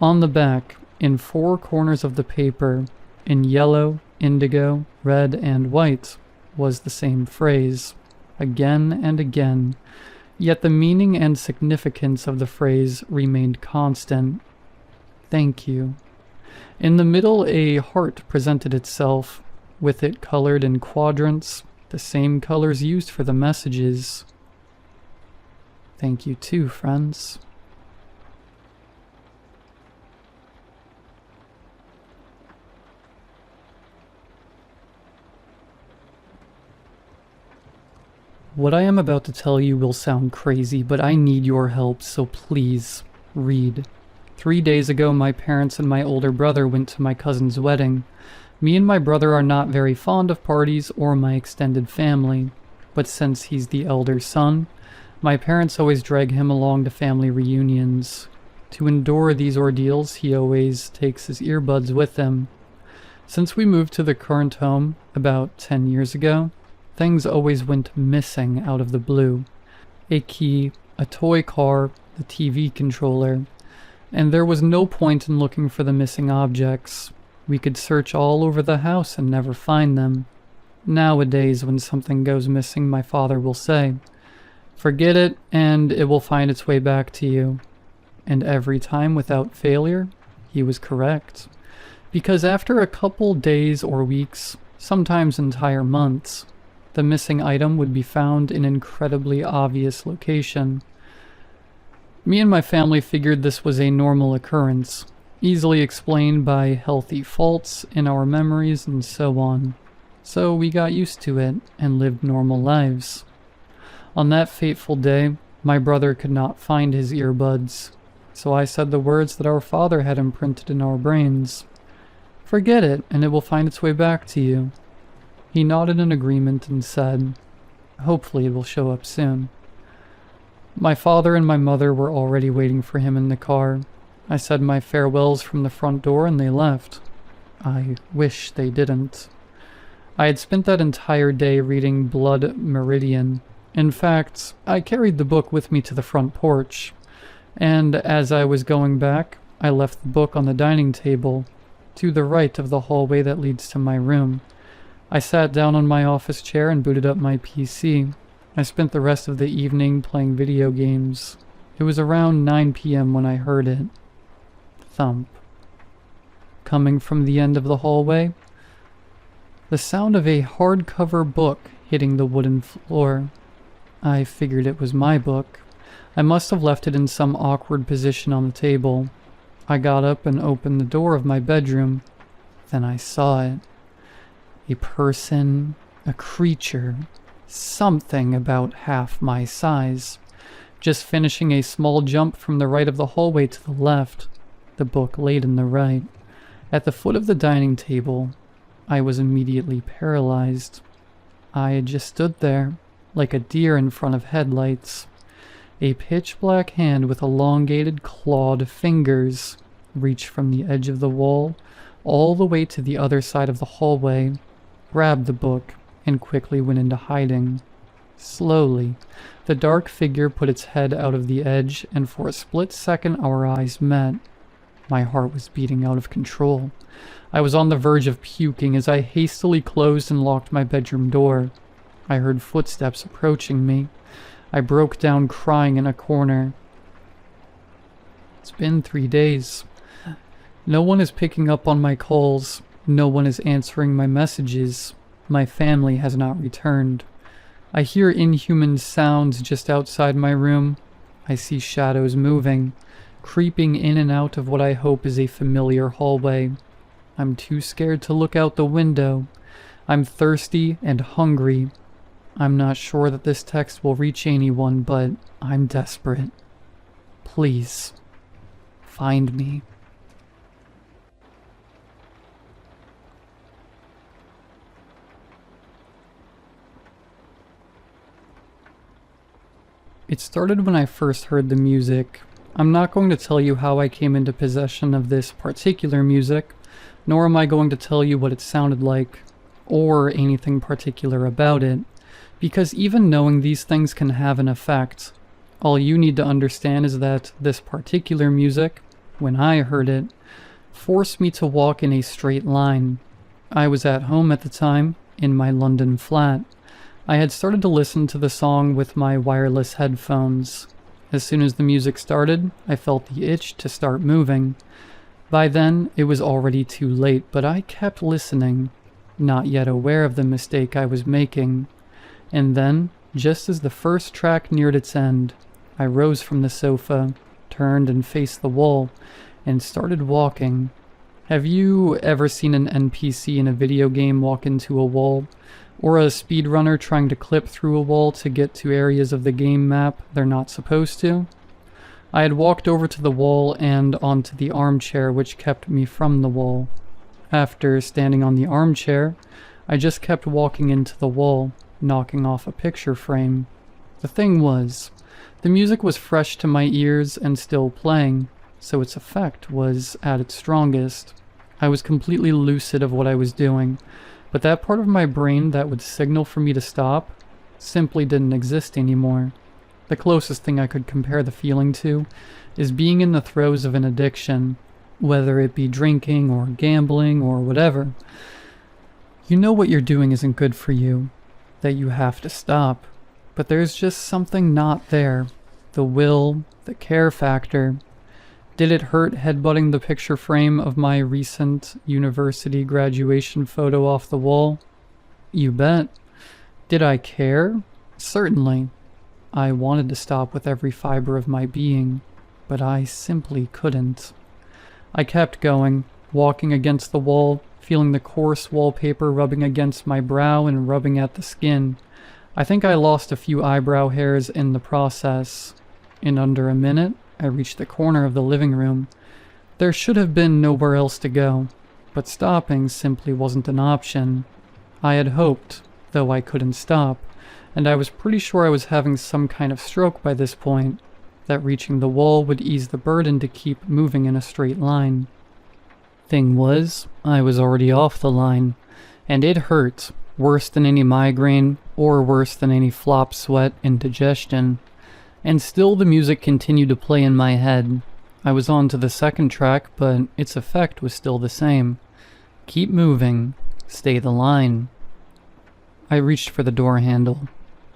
On the back, in 4 corners of the paper, in yellow, indigo, red, and white, was the same phrase, again and again, yet the meaning and significance of the phrase remained constant. Thank you. In the middle, a heart presented itself, with it colored in quadrants, the same colors used for the messages. Thank you too, friends. What I am about to tell you will sound crazy, but I need your help, so please, read. 3 days ago, my parents and my older brother went to my cousin's wedding. Me and my brother are not very fond of parties or my extended family, but since he's the elder son, my parents always drag him along to family reunions. To endure these ordeals, he always takes his earbuds with him. Since we moved to the current home about 10 years ago, things always went missing out of the blue. A key, a toy car, the TV controller, and there was no point in looking for the missing objects. We could search all over the house and never find them. Nowadays, when something goes missing, my father will say, "Forget it, and it will find its way back to you." And every time, without failure, he was correct. Because after a couple days or weeks, sometimes entire months, the missing item would be found in an incredibly obvious location. Me and my family figured this was a normal occurrence, easily explained by healthy faults in our memories and so on. So we got used to it and lived normal lives. On that fateful day, my brother could not find his earbuds, so I said the words that our father had imprinted in our brains. "Forget it, and it will find its way back to you." He nodded in agreement and said, "Hopefully it will show up soon." My father and my mother were already waiting for him in the car. I said my farewells from the front door and they left. I wish they didn't. I had spent that entire day reading Blood Meridian. In fact, I carried the book with me to the front porch, and as I was going back, I left the book on the dining table, to the right of the hallway that leads to my room. I sat down on my office chair and booted up my PC. I spent the rest of the evening playing video games. It was around 9 p.m. when I heard it. Thump. Coming from the end of the hallway, the sound of a hardcover book hitting the wooden floor. I figured it was my book. I must have left it in some awkward position on the table. I got up and opened the door of my bedroom. Then I saw it. A person, a creature, something about half my size. Just finishing a small jump from the right of the hallway to the left, the book laid in the right. At the foot of the dining table, I was immediately paralyzed. I just stood there, like a deer in front of headlights. A pitch-black hand with elongated, clawed fingers reached from the edge of the wall all the way to the other side of the hallway, grabbed the book, and quickly went into hiding. Slowly, the dark figure put its head out of the edge, and for a split second our eyes met. My heart was beating out of control. I was on the verge of puking as I hastily closed and locked my bedroom door. I heard footsteps approaching me. I broke down crying in a corner. It's been 3 days. No one is picking up on my calls. No one is answering my messages. My family has not returned. I hear inhuman sounds just outside my room. I see shadows moving, creeping in and out of what I hope is a familiar hallway. I'm too scared to look out the window. I'm thirsty and hungry. I'm not sure that this text will reach anyone, but I'm desperate. Please, find me. It started when I first heard the music. I'm not going to tell you how I came into possession of this particular music, nor am I going to tell you what it sounded like, or anything particular about it, because even knowing these things can have an effect. All you need to understand is that this particular music, when I heard it, forced me to walk in a straight line. I was at home at the time, in my London flat. I had started to listen to the song with my wireless headphones. As soon as the music started, I felt the itch to start moving. By then, it was already too late, but I kept listening, not yet aware of the mistake I was making. And then, just as the first track neared its end, I rose from the sofa, turned and faced the wall, and started walking. Have you ever seen an NPC in a video game walk into a wall? Or a speedrunner trying to clip through a wall to get to areas of the game map they're not supposed to? I had walked over to the wall and onto the armchair which kept me from the wall. After standing on the armchair, I just kept walking into the wall, knocking off a picture frame. The thing was, the music was fresh to my ears and still playing, so its effect was at its strongest. I was completely lucid of what I was doing, but that part of my brain that would signal for me to stop simply didn't exist anymore. The closest thing I could compare the feeling to is being in the throes of an addiction, whether it be drinking or gambling or whatever. You know what you're doing isn't good for you, that you have to stop, but there's just something not there. The will, the care factor. Did it hurt headbutting the picture frame of my recent university graduation photo off the wall? You bet. Did I care? Certainly. I wanted to stop with every fiber of my being, but I simply couldn't. I kept going, walking against the wall, feeling the coarse wallpaper rubbing against my brow and rubbing at the skin. I think I lost a few eyebrow hairs in the process. In under a minute, I reached the corner of the living room. There should have been nowhere else to go, but stopping simply wasn't an option. I had hoped, though I couldn't stop, and I was pretty sure I was having some kind of stroke by this point, that reaching the wall would ease the burden to keep moving in a straight line. Thing was, I was already off the line, and it hurt, worse than any migraine, or worse than any flop sweat indigestion. And still the music continued to play in my head. I was on to the second track, but its effect was still the same. Keep moving. Stay the line. I reached for the door handle.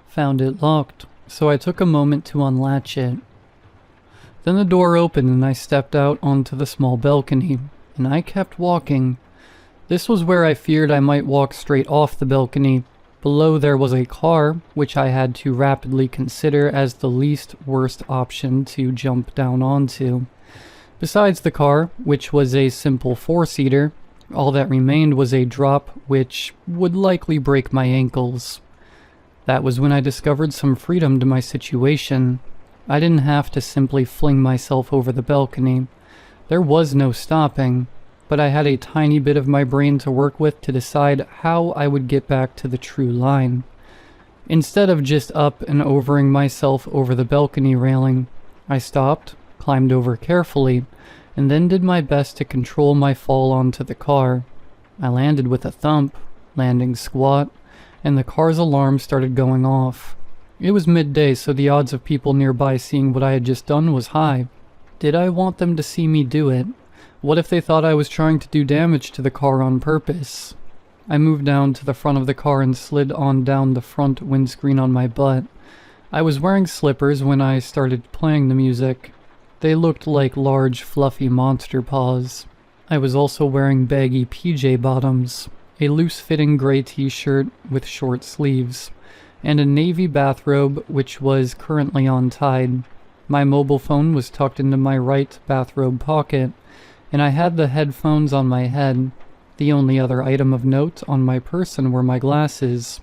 Found it locked, so I took a moment to unlatch it. Then the door opened and I stepped out onto the small balcony, and I kept walking. This was where I feared I might walk straight off the balcony. Below there was a car, which I had to rapidly consider as the least worst option to jump down onto. Besides the car, which was a simple four-seater, all that remained was a drop which would likely break my ankles. That was when I discovered some freedom to my situation. I didn't have to simply fling myself over the balcony. There was no stopping, but I had a tiny bit of my brain to work with to decide how I would get back to the true line. Instead of just up and overing myself over the balcony railing, I stopped, climbed over carefully, and then did my best to control my fall onto the car. I landed with a thump, landing squat, and the car's alarm started going off. It was midday, so the odds of people nearby seeing what I had just done was high. Did I want them to see me do it? What if they thought I was trying to do damage to the car on purpose? I moved down to the front of the car and slid on down the front windscreen on my butt. I was wearing slippers when I started playing the music. They looked like large, fluffy monster paws. I was also wearing baggy PJ bottoms, a loose-fitting gray t-shirt with short sleeves, and a navy bathrobe which was currently untied. My mobile phone was tucked into my right bathrobe pocket, and I had the headphones on my head. The only other item of note on my person were my glasses.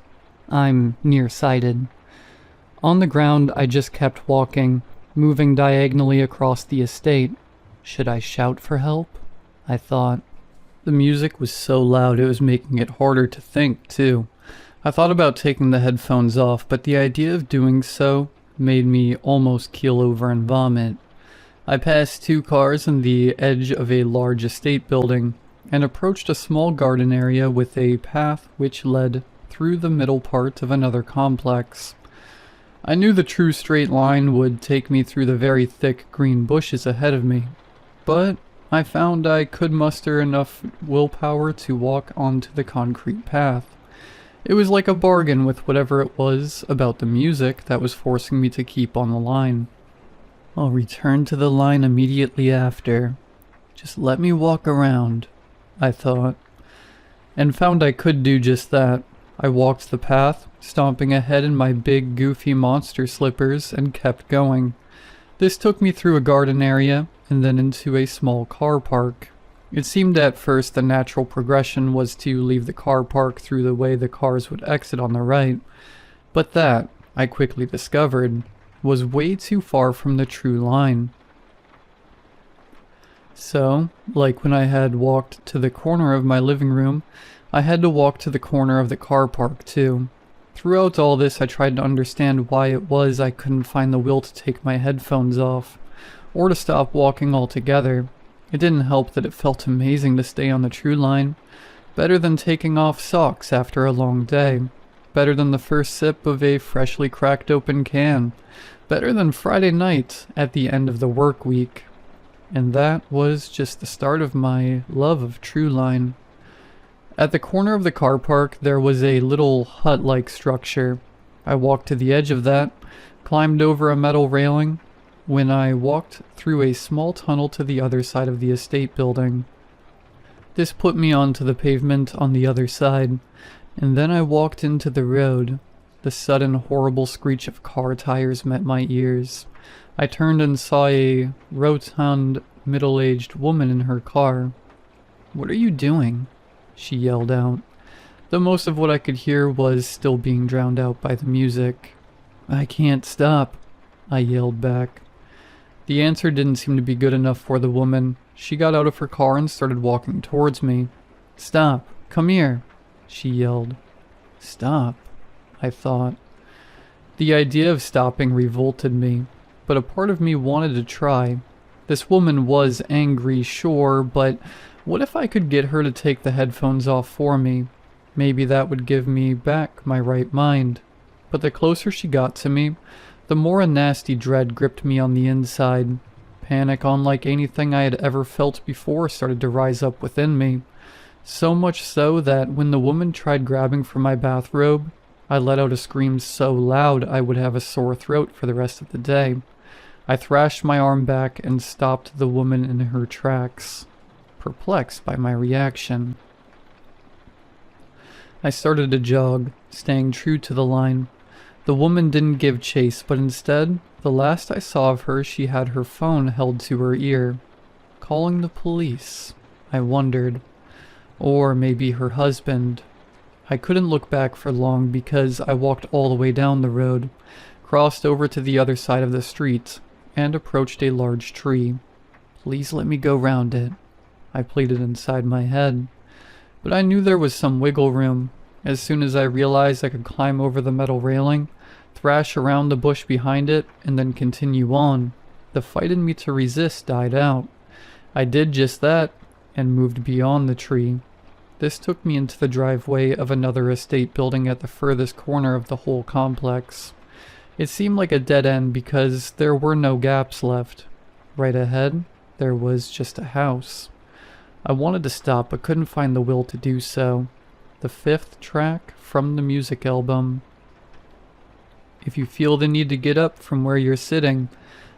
I'm nearsighted. On the ground, I just kept walking, moving diagonally across the estate. Should I shout for help? I thought. The music was so loud it was making it harder to think, too. I thought about taking the headphones off, but the idea of doing so made me almost keel over and vomit. I passed two cars on the edge of a large estate building, and approached a small garden area with a path which led through the middle part of another complex. I knew the true straight line would take me through the very thick green bushes ahead of me, but I found I could muster enough willpower to walk onto the concrete path. It was like a bargain with whatever it was about the music that was forcing me to keep on the line. I'll return to the line immediately after. Just let me walk around, I thought, and found I could do just that. I walked the path, stomping ahead in my big, goofy monster slippers, and kept going. This took me through a garden area, and then into a small car park. It seemed at first the natural progression was to leave the car park through the way the cars would exit on the right, but that, I quickly discovered, was way too far from the true line. So, like when I had walked to the corner of my living room, I had to walk to the corner of the car park too. Throughout all this, I tried to understand why it was I couldn't find the will to take my headphones off, or to stop walking altogether. It didn't help that it felt amazing to stay on the true line. Better than taking off socks after a long day. Better than the first sip of a freshly cracked open can. Better than Friday night at the end of the work week. And that was just the start of my love of true line. At the corner of the car park, there was a little hut-like structure. I walked to the edge of that, climbed over a metal railing, when I walked through a small tunnel to the other side of the estate building. This put me onto the pavement on the other side, and then I walked into the road. The sudden horrible screech of car tires met my ears. I turned and saw a rotund, middle-aged woman in her car. "What are you doing?" she yelled out. Though most of what I could hear was still being drowned out by the music. "I can't stop," I yelled back. The answer didn't seem to be good enough for the woman. She got out of her car and started walking towards me. "Stop, come here," she yelled. Stop, I thought. The idea of stopping revolted me, but a part of me wanted to try. This woman was angry, sure, but what if I could get her to take the headphones off for me? Maybe that would give me back my right mind. But the closer she got to me, the more a nasty dread gripped me on the inside. Panic, unlike anything I had ever felt before, started to rise up within me. So much so that when the woman tried grabbing for my bathrobe, I let out a scream so loud I would have a sore throat for the rest of the day. I thrashed my arm back and stopped the woman in her tracks, perplexed by my reaction. I started to jog, staying true to the line. The woman didn't give chase, but instead, the last I saw of her, she had her phone held to her ear. Calling the police, I wondered. Or maybe her husband. I couldn't look back for long because I walked all the way down the road, crossed over to the other side of the street, and approached a large tree. "Please let me go round it," I pleaded inside my head. But I knew there was some wiggle room. As soon as I realized I could climb over the metal railing, thrash around the bush behind it, and then continue on, the fight in me to resist died out. I did just that, and moved beyond the tree. This took me into the driveway of another estate building at the furthest corner of the whole complex. It seemed like a dead end because there were no gaps left. Right ahead, there was just a house. I wanted to stop but couldn't find the will to do so. The 5th track from the music album. If you feel the need to get up from where you're sitting,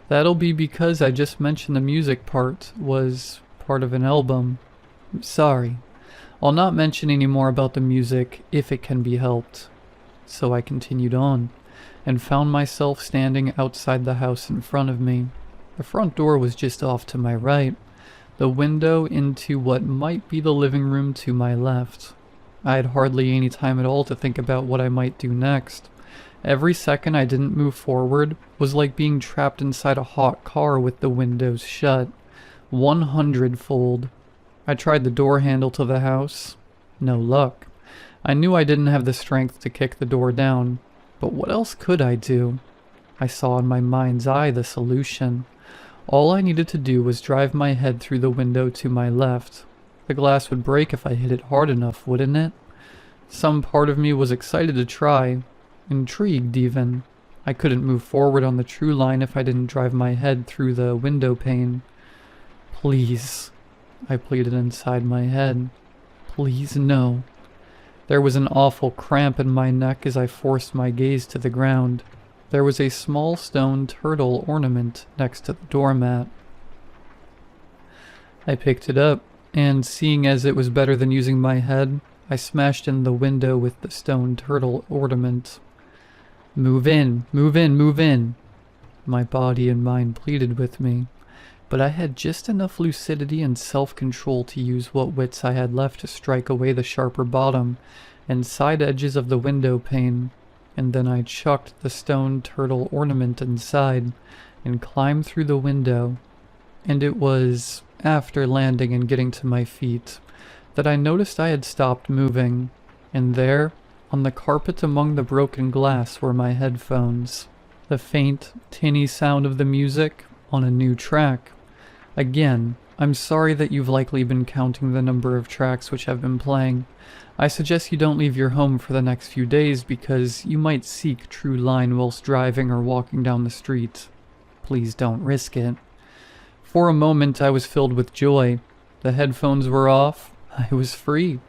that'll be because I just mentioned the music part was part of an album. Sorry. I'll not mention any more about the music if it can be helped. So I continued on, and found myself standing outside the house in front of me. The front door was just off to my right, the window into what might be the living room to my left. I had hardly any time at all to think about what I might do next. Every second I didn't move forward was like being trapped inside a hot car with the windows shut. 100-fold. I tried the door handle to the house. No luck. I knew I didn't have the strength to kick the door down, but what else could I do? I saw in my mind's eye the solution. All I needed to do was drive my head through the window to my left. The glass would break if I hit it hard enough, wouldn't it? Some part of me was excited to try, intrigued even. I couldn't move forward on the true line if I didn't drive my head through the window pane. Please, I pleaded inside my head. Please, no. There was an awful cramp in my neck as I forced my gaze to the ground. There was a small stone turtle ornament next to the doormat. I picked it up, and seeing as it was better than using my head, I smashed in the window with the stone turtle ornament. "Move in, move in, move in," my body and mind pleaded with me, but I had just enough lucidity and self-control to use what wits I had left to strike away the sharper bottom and side edges of the window pane, and then I chucked the stone turtle ornament inside and climbed through the window. And it was after landing and getting to my feet that I noticed I had stopped moving, and there, on the carpet among the broken glass, were my headphones. The faint, tinny sound of the music on a new track. Again, I'm sorry that you've likely been counting the number of tracks which have been playing. I suggest you don't leave your home for the next few days because you might seek true line whilst driving or walking down the street. Please don't risk it. For a moment I was filled with joy. The headphones were off. I was free.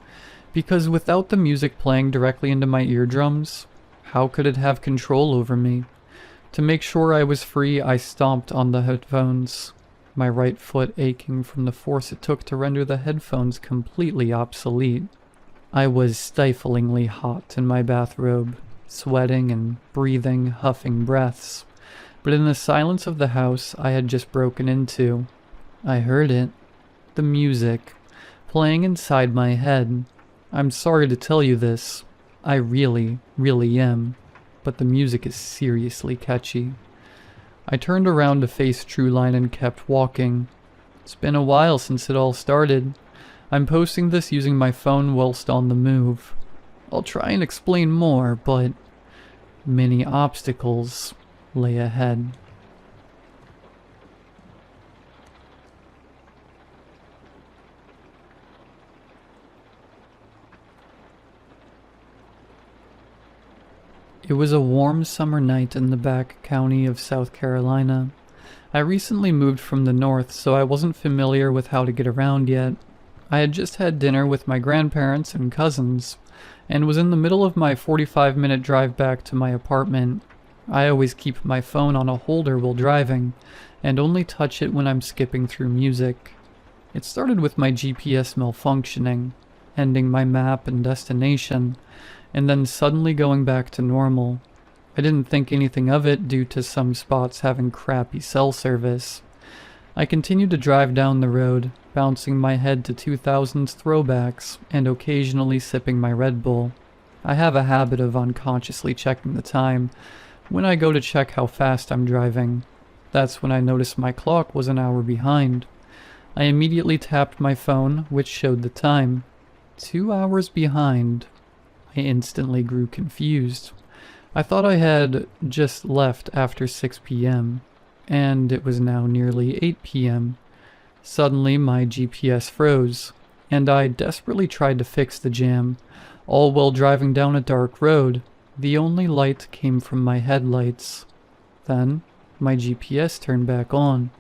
Because without the music playing directly into my eardrums, how could it have control over me? To make sure I was free, I stomped on the headphones, my right foot aching from the force it took to render the headphones completely obsolete. I was stiflingly hot in my bathrobe, sweating and breathing, huffing breaths. But in the silence of the house I had just broken into, I heard it. The music, playing inside my head. I'm sorry to tell you this. I really, really am. But the music is seriously catchy. I turned around to face Trueline and kept walking. It's been a while since it all started. I'm posting this using my phone whilst on the move. I'll try and explain more, but many obstacles lay ahead. It was a warm summer night in the back county of South Carolina. I recently moved from the north, so I wasn't familiar with how to get around yet. I had just had dinner with my grandparents and cousins, and was in the middle of my 45-minute drive back to my apartment. I always keep my phone on a holder while driving, and only touch it when I'm skipping through music. It started with my GPS malfunctioning, ending my map and destination, and then suddenly going back to normal. I didn't think anything of it due to some spots having crappy cell service. I continued to drive down the road, bouncing my head to 2000s throwbacks and occasionally sipping my Red Bull. I have a habit of unconsciously checking the time when I go to check how fast I'm driving. That's when I noticed my clock was an hour behind. I immediately tapped my phone, which showed the time. 2 hours behind. I instantly grew confused. I thought I had just left after 6 p.m., and it was now nearly 8 p.m. Suddenly my GPS froze, and I desperately tried to fix the jam, all while driving down a dark road. The only light came from my headlights. Then my GPS turned back on.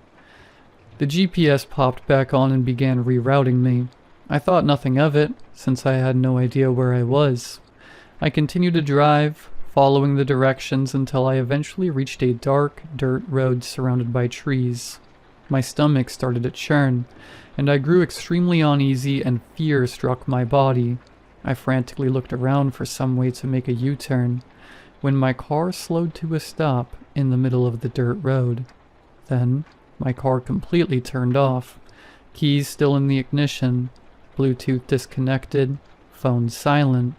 The GPS popped back on and began rerouting me. I thought nothing of it, since I had no idea where I was. I continued to drive, following the directions until I eventually reached a dark dirt road surrounded by trees. My stomach started to churn, and I grew extremely uneasy and fear struck my body. I frantically looked around for some way to make a U-turn, when my car slowed to a stop in the middle of the dirt road. Then, my car completely turned off, keys still in the ignition, Bluetooth disconnected, phone silent.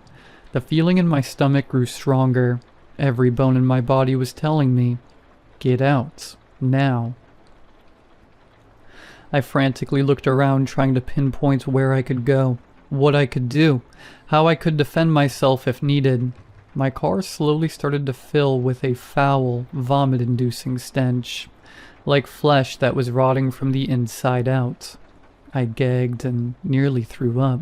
The feeling in my stomach grew stronger. Every bone in my body was telling me, "Get out, now." I frantically looked around, trying to pinpoint where I could go, what I could do, how I could defend myself if needed. My car slowly started to fill with a foul, vomit-inducing stench, like flesh that was rotting from the inside out. I gagged and nearly threw up.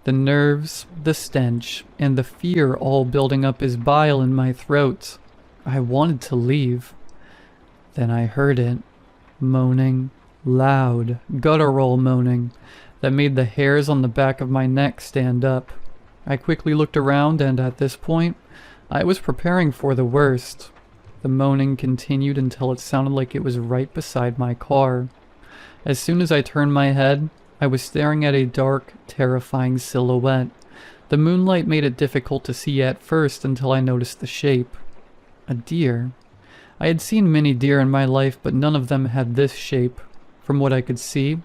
The nerves, the stench, and the fear all building up as bile in my throat. I wanted to leave. Then I heard it, moaning, loud, guttural moaning, that made the hairs on the back of my neck stand up. I quickly looked around, and at this point, I was preparing for the worst. The moaning continued until it sounded like it was right beside my car. As soon as I turned my head, I was staring at a dark, terrifying silhouette. The moonlight made it difficult to see at first until I noticed the shape. A deer. I had seen many deer in my life, but none of them had this shape. From what I could see,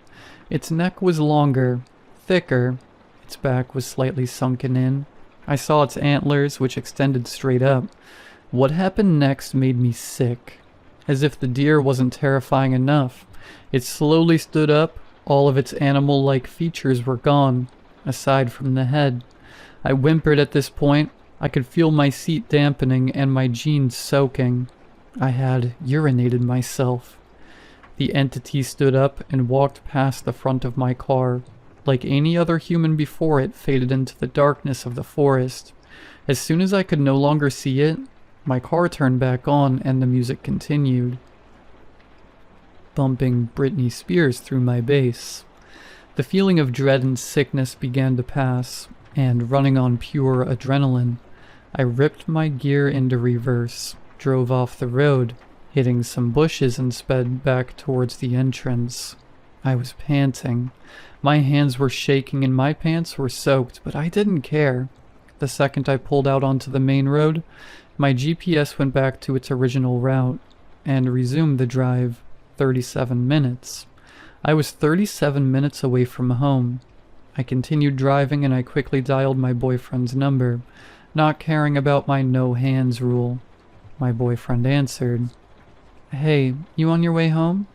its neck was longer, thicker, its back was slightly sunken in. I saw its antlers, which extended straight up. What happened next made me sick. As if the deer wasn't terrifying enough, it slowly stood up. All of its animal-like features were gone, aside from the head. I whimpered at this point. I could feel my seat dampening and my jeans soaking. I had urinated myself. The entity stood up and walked past the front of my car. Like any other human before it, faded into the darkness of the forest. As soon as I could no longer see it, my car turned back on and the music continued, bumping Britney Spears through my bass. The feeling of dread and sickness began to pass, and running on pure adrenaline, I ripped my gear into reverse, drove off the road, hitting some bushes and sped back towards the entrance. I was panting. My hands were shaking and my pants were soaked, but I didn't care. The second I pulled out onto the main road, my GPS went back to its original route and resumed the drive. 37 minutes. I was 37 minutes away from home. I continued driving and I quickly dialed my boyfriend's number, not caring about my no hands rule. My boyfriend answered. "Hey, you on your way home?"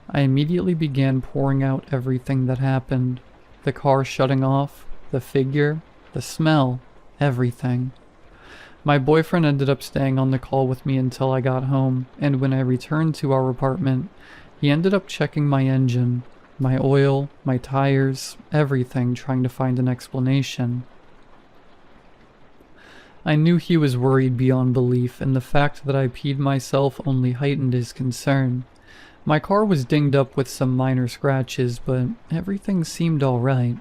I immediately began pouring out everything that happened. The car shutting off, the figure, the smell, everything. My boyfriend ended up staying on the call with me until I got home, and when I returned to our apartment, he ended up checking my engine, my oil, my tires, everything, trying to find an explanation. I knew he was worried beyond belief, and the fact that I peed myself only heightened his concern. My car was dinged up with some minor scratches, but everything seemed alright,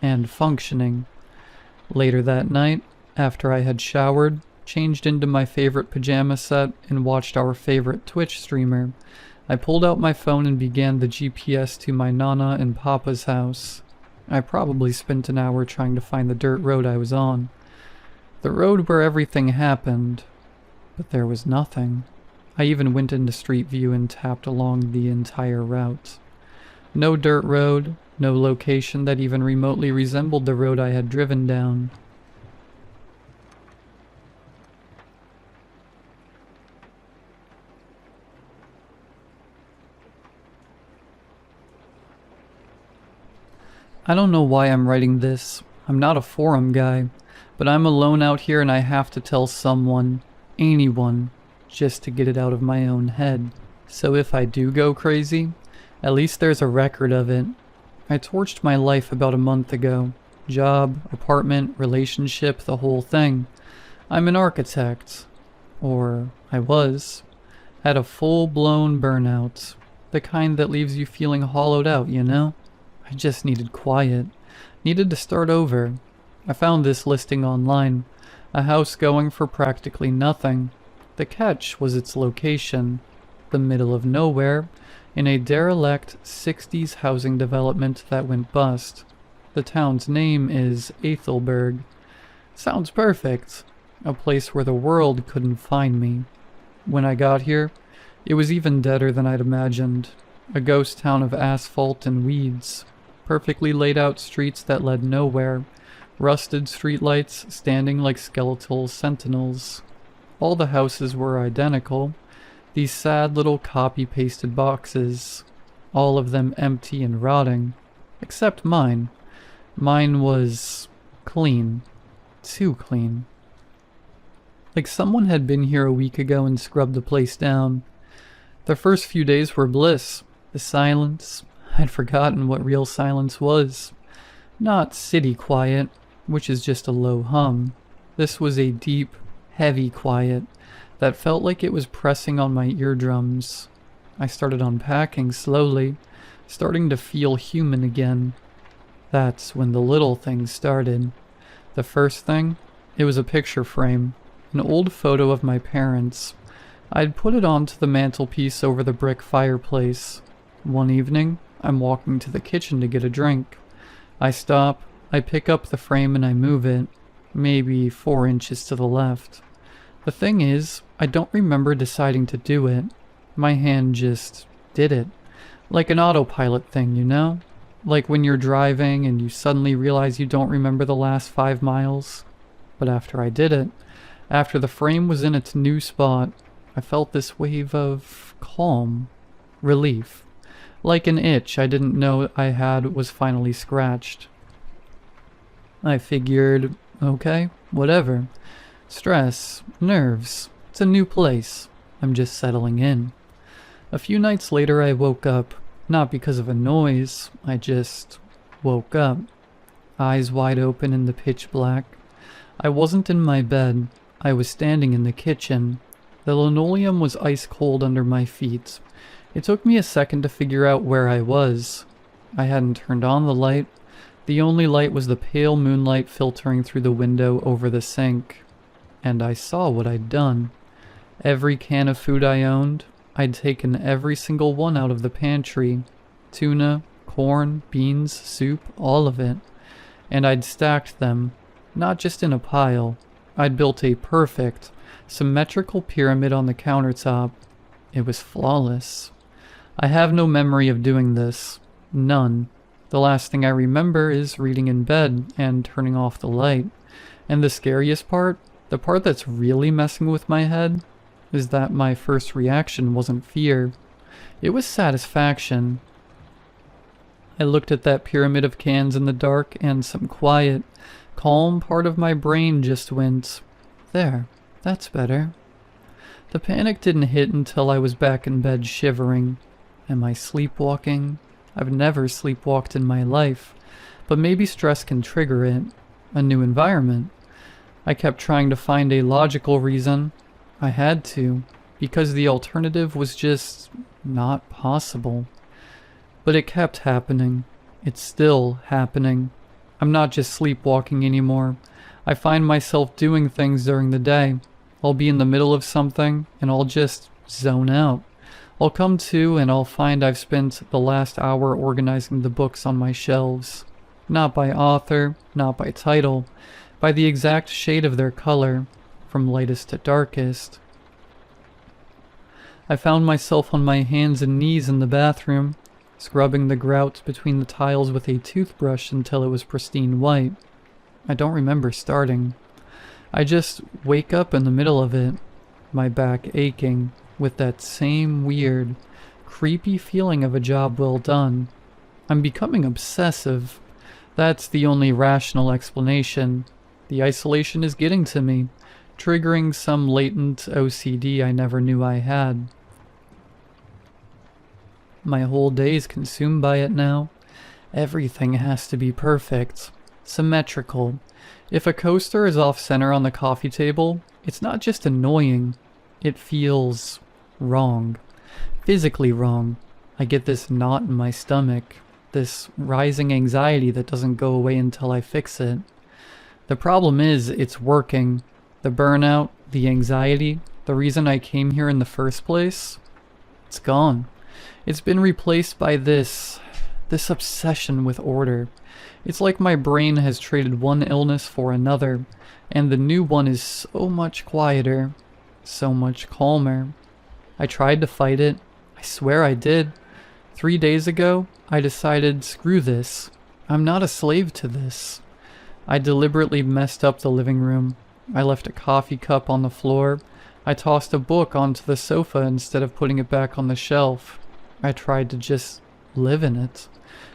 and functioning. Later that night, after I had showered, changed into my favorite pajama set, and watched our favorite Twitch streamer, I pulled out my phone and began the GPS to my Nana and Papa's house. I probably spent an hour trying to find the dirt road I was on. The road where everything happened, but there was nothing. I even went into Street View and tapped along the entire route. No dirt road, no location that even remotely resembled the road I had driven down. I don't know why I'm writing this. I'm not a forum guy, but I'm alone out here and I have to tell someone, anyone, just to get it out of my own head. So if I do go crazy, at least there's a record of it. I torched my life about a month ago. Job, apartment, relationship, the whole thing. I'm an architect. Or I was. Had a full-blown burnout. The kind that leaves you feeling hollowed out, you know? I just needed quiet. Needed to start over. I found this listing online. A house going for practically nothing. The catch was its location. The middle of nowhere, in a derelict 60s housing development that went bust. The town's name is Ethelberg. Sounds perfect. A place where the world couldn't find me. When I got here, it was even deader than I'd imagined. A ghost town of asphalt and weeds. Perfectly laid out streets that led nowhere. Rusted streetlights standing like skeletal sentinels. All the houses were identical. These sad little copy-pasted boxes. All of them empty and rotting. Except mine. Mine was clean. Too clean. Like someone had been here a week ago and scrubbed the place down. The first few days were bliss. The silence. I'd forgotten what real silence was. Not city quiet, which is just a low hum. This was a deep, heavy quiet that felt like it was pressing on my eardrums. I started unpacking slowly, starting to feel human again. That's when the little things started. The first thing, it was a picture frame, an old photo of my parents. I'd put it onto the mantelpiece over the brick fireplace. One evening, I'm walking to the kitchen to get a drink. I stop, I pick up the frame and I move it, maybe 4 inches to the left. The thing is, I don't remember deciding to do it. My hand just did it. Like an autopilot thing, you know? Like when you're driving and you suddenly realize you don't remember the last 5 miles. But after I did it, after the frame was in its new spot, I felt this wave of calm, relief. Like an itch I didn't know I had was finally scratched. I figured, okay, whatever. Stress, nerves, it's a new place. I'm just settling in. A few nights later I woke up, not because of a noise, I just woke up. Eyes wide open in the pitch black. I wasn't in my bed, I was standing in the kitchen. The linoleum was ice cold under my feet. It took me a second to figure out where I was. I hadn't turned on the light. The only light was the pale moonlight filtering through the window over the sink. And I saw what I'd done. Every can of food I owned, I'd taken every single one out of the pantry. Tuna, corn, beans, soup, all of it. And I'd stacked them, not just in a pile. I'd built a perfect, symmetrical pyramid on the countertop. It was flawless. I have no memory of doing this. None. The last thing I remember is reading in bed and turning off the light. And the scariest part, the part that's really messing with my head, is that my first reaction wasn't fear. It was satisfaction. I looked at that pyramid of cans in the dark and some quiet, calm part of my brain just went, there, that's better. The panic didn't hit until I was back in bed shivering. Am I sleepwalking? I've never sleepwalked in my life, but maybe stress can trigger it. A new environment. I kept trying to find a logical reason. I had to, because the alternative was just not possible. But it kept happening. It's still happening. I'm not just sleepwalking anymore. I find myself doing things during the day. I'll be in the middle of something, and I'll just zone out. I'll come to, and I'll find I've spent the last hour organizing the books on my shelves. Not by author, not by title, by the exact shade of their color, from lightest to darkest. I found myself on my hands and knees in the bathroom, scrubbing the grout between the tiles with a toothbrush until it was pristine white. I don't remember starting. I just wake up in the middle of it, my back aching, with that same weird, creepy feeling of a job well done. I'm becoming obsessive. That's the only rational explanation. The isolation is getting to me, triggering some latent OCD I never knew I had. My whole day is consumed by it now. Everything has to be perfect, symmetrical. If a coaster is off-center on the coffee table, it's not just annoying, it feels wrong. Physically wrong. I get this knot in my stomach, this rising anxiety that doesn't go away until I fix it. The problem is, it's working. The burnout, the anxiety, the reason I came here in the first place, it's gone. It's been replaced by this obsession with order. It's like my brain has traded one illness for another, and the new one is so much quieter, so much calmer. I tried to fight it. I swear I did. 3 days ago, I decided, screw this. I'm not a slave to this. I deliberately messed up the living room. I left a coffee cup on the floor. I tossed a book onto the sofa instead of putting it back on the shelf. I tried to just live in it.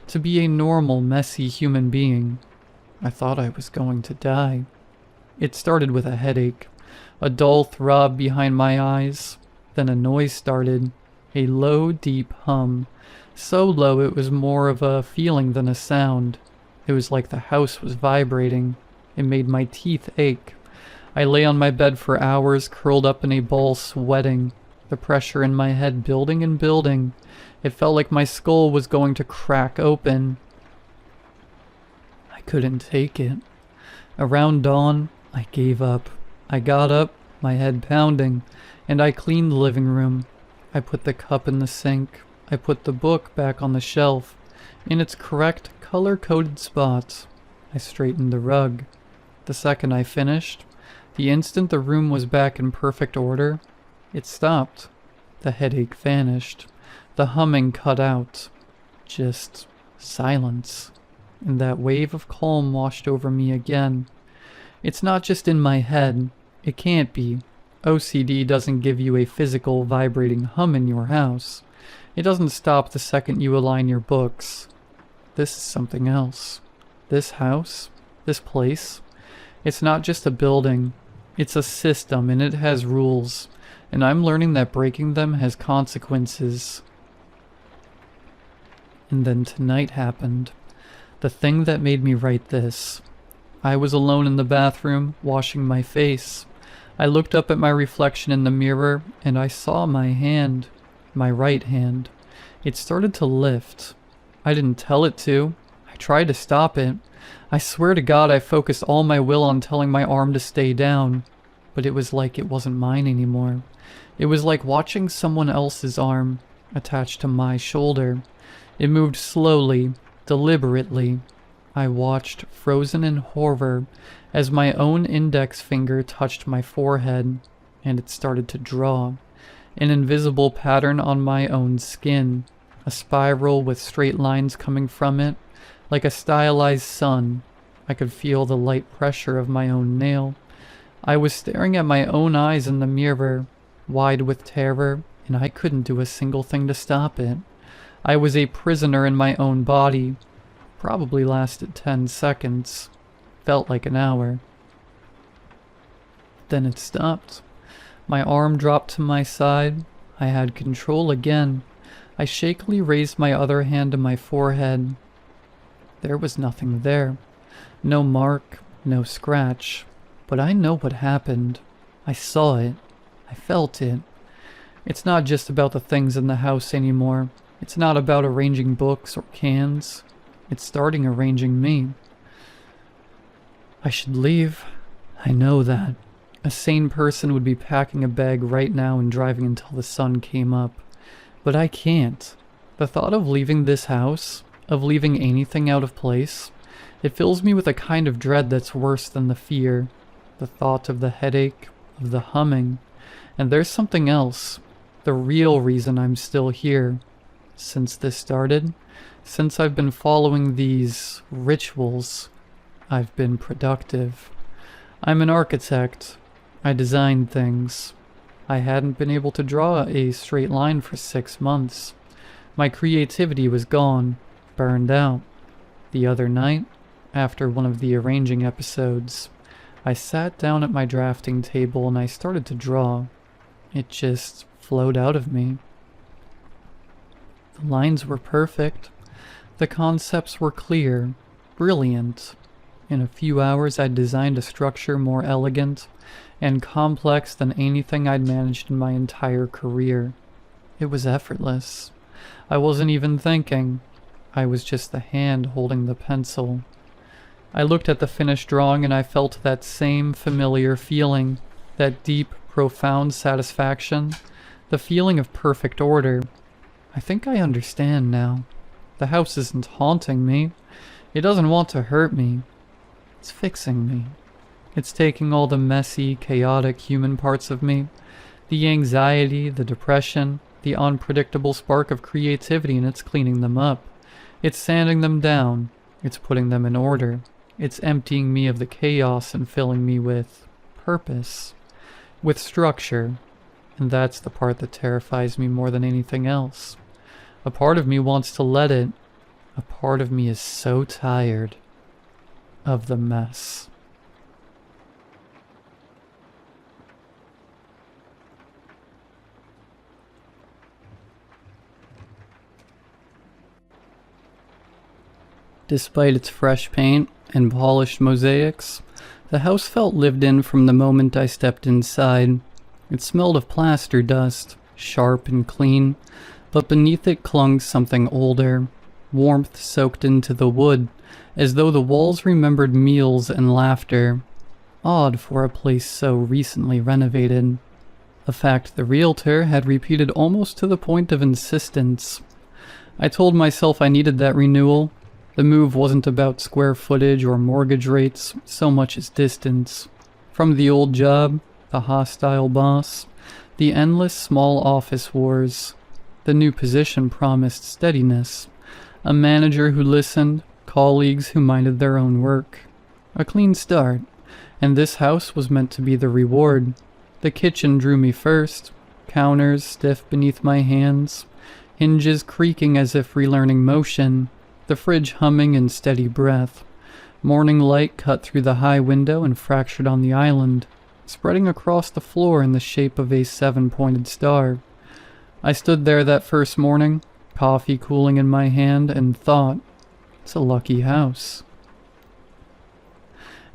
To be a normal, messy human being. I thought I was going to die. It started with a headache. A dull throb behind my eyes. Then a noise started. A low, deep hum. So low it was more of a feeling than a sound. It was like the house was vibrating. It made my teeth ache. I lay on my bed for hours, curled up in a ball, sweating. The pressure in my head building and building. It felt like my skull was going to crack open. I couldn't take it. Around dawn, I gave up. I got up, my head pounding, and I cleaned the living room. I put the cup in the sink. I put the book back on the shelf, in its correct color-coded spots. I straightened the rug. The second I finished, the instant the room was back in perfect order, it stopped. The headache vanished. The humming cut out. Just silence. And that wave of calm washed over me again. It's not just in my head. It can't be. OCD doesn't give you a physical vibrating hum in your house. It doesn't stop the second you align your books. This is something else. This house, this place, it's not just a building. It's a system, and it has rules. And I'm learning that breaking them has consequences. And then tonight happened. The thing that made me write this. I was alone in the bathroom, washing my face. I looked up at my reflection in the mirror, and I saw my hand. My right hand. It started to lift. I didn't tell it to. I tried to stop it. I swear to God I focused all my will on telling my arm to stay down. But it was like it wasn't mine anymore. It was like watching someone else's arm attached to my shoulder. It moved slowly, deliberately. I watched, frozen in horror, as my own index finger touched my forehead, and it started to draw. An invisible pattern on my own skin, a spiral with straight lines coming from it, like a stylized sun. I could feel the light pressure of my own nail. I was staring at my own eyes in the mirror, wide with terror, and I couldn't do a single thing to stop it. I was a prisoner in my own body. Probably lasted 10 seconds. Felt like an hour. Then it stopped. My arm dropped to my side. I had control again. I shakily raised my other hand to my forehead. There was nothing there. No mark, no scratch. But I know what happened. I saw it. I felt it. It's not just about the things in the house anymore. It's not about arranging books or cans. It's starting arranging me. I should leave. I know that. A sane person would be packing a bag right now and driving until the sun came up. But I can't. The thought of leaving this house, of leaving anything out of place, it fills me with a kind of dread that's worse than the fear. The thought of the headache, of the humming. And there's something else. The real reason I'm still here. Since this started, since I've been following these rituals, I've been productive. I'm an architect. I design things. I hadn't been able to draw a straight line for 6 months. My creativity was gone, burned out. The other night, after one of the arranging episodes, I sat down at my drafting table and I started to draw. It just flowed out of me. The lines were perfect. The concepts were clear, brilliant. In a few hours I'd designed a structure more elegant and complex than anything I'd managed in my entire career. It was effortless. I wasn't even thinking. I was just the hand holding the pencil. I looked at the finished drawing and I felt that same familiar feeling, that deep, profound satisfaction, the feeling of perfect order. I think I understand now. The house isn't haunting me. It doesn't want to hurt me. It's fixing me. It's taking all the messy, chaotic human parts of me, the anxiety, the depression, the unpredictable spark of creativity, and it's cleaning them up. It's sanding them down. It's putting them in order. It's emptying me of the chaos and filling me with purpose, with structure. And that's the part that terrifies me more than anything else. A part of me wants to let it. A part of me is so tired of the mess. Despite its fresh paint and polished mosaics, the house felt lived in from the moment I stepped inside. It smelled of plaster dust, sharp and clean, but beneath it clung something older, warmth soaked into the wood, as though the walls remembered meals and laughter. Odd for a place so recently renovated. A fact the realtor had repeated almost to the point of insistence. I told myself I needed that renewal. The move wasn't about square footage or mortgage rates so much as distance. From the old job, the hostile boss, the endless small office wars. The new position promised steadiness. A manager who listened, colleagues who minded their own work. A clean start, and this house was meant to be the reward. The kitchen drew me first, counters stiff beneath my hands, hinges creaking as if relearning motion, the fridge humming in steady breath. Morning light cut through the high window and fractured on the island, spreading across the floor in the shape of a 7-pointed star. I stood there that first morning, coffee cooling in my hand, and thought, it's a lucky house.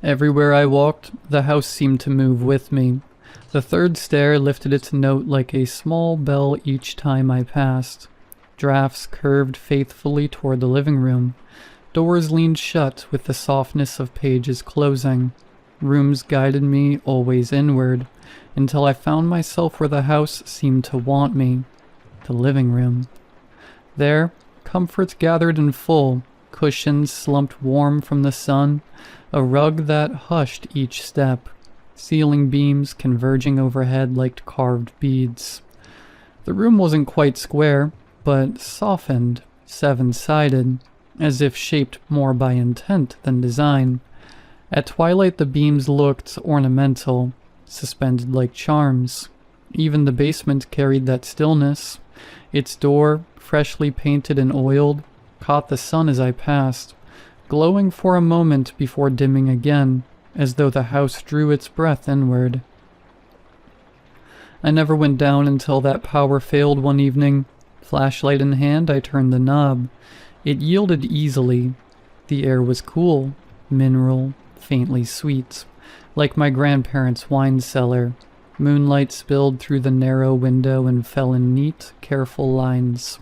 Everywhere I walked, the house seemed to move with me. The third stair lifted its note like a small bell each time I passed. Drafts curved faithfully toward the living room. Doors leaned shut with the softness of pages closing. Rooms guided me always inward, until I found myself where the house seemed to want me. The living room. There, comforts gathered in full, cushions slumped warm from the sun, a rug that hushed each step, ceiling beams converging overhead like carved beads. The room wasn't quite square, but softened, 7-sided, as if shaped more by intent than design. At twilight the beams looked ornamental, suspended like charms. Even the basement carried that stillness. Its door, freshly painted and oiled, caught the sun as I passed, glowing for a moment before dimming again, as though the house drew its breath inward. I never went down until that power failed one evening. Flashlight in hand, I turned the knob. It yielded easily. The air was cool, mineral, faintly sweet, like my grandparents' wine cellar. Moonlight spilled through the narrow window and fell in neat, careful lines.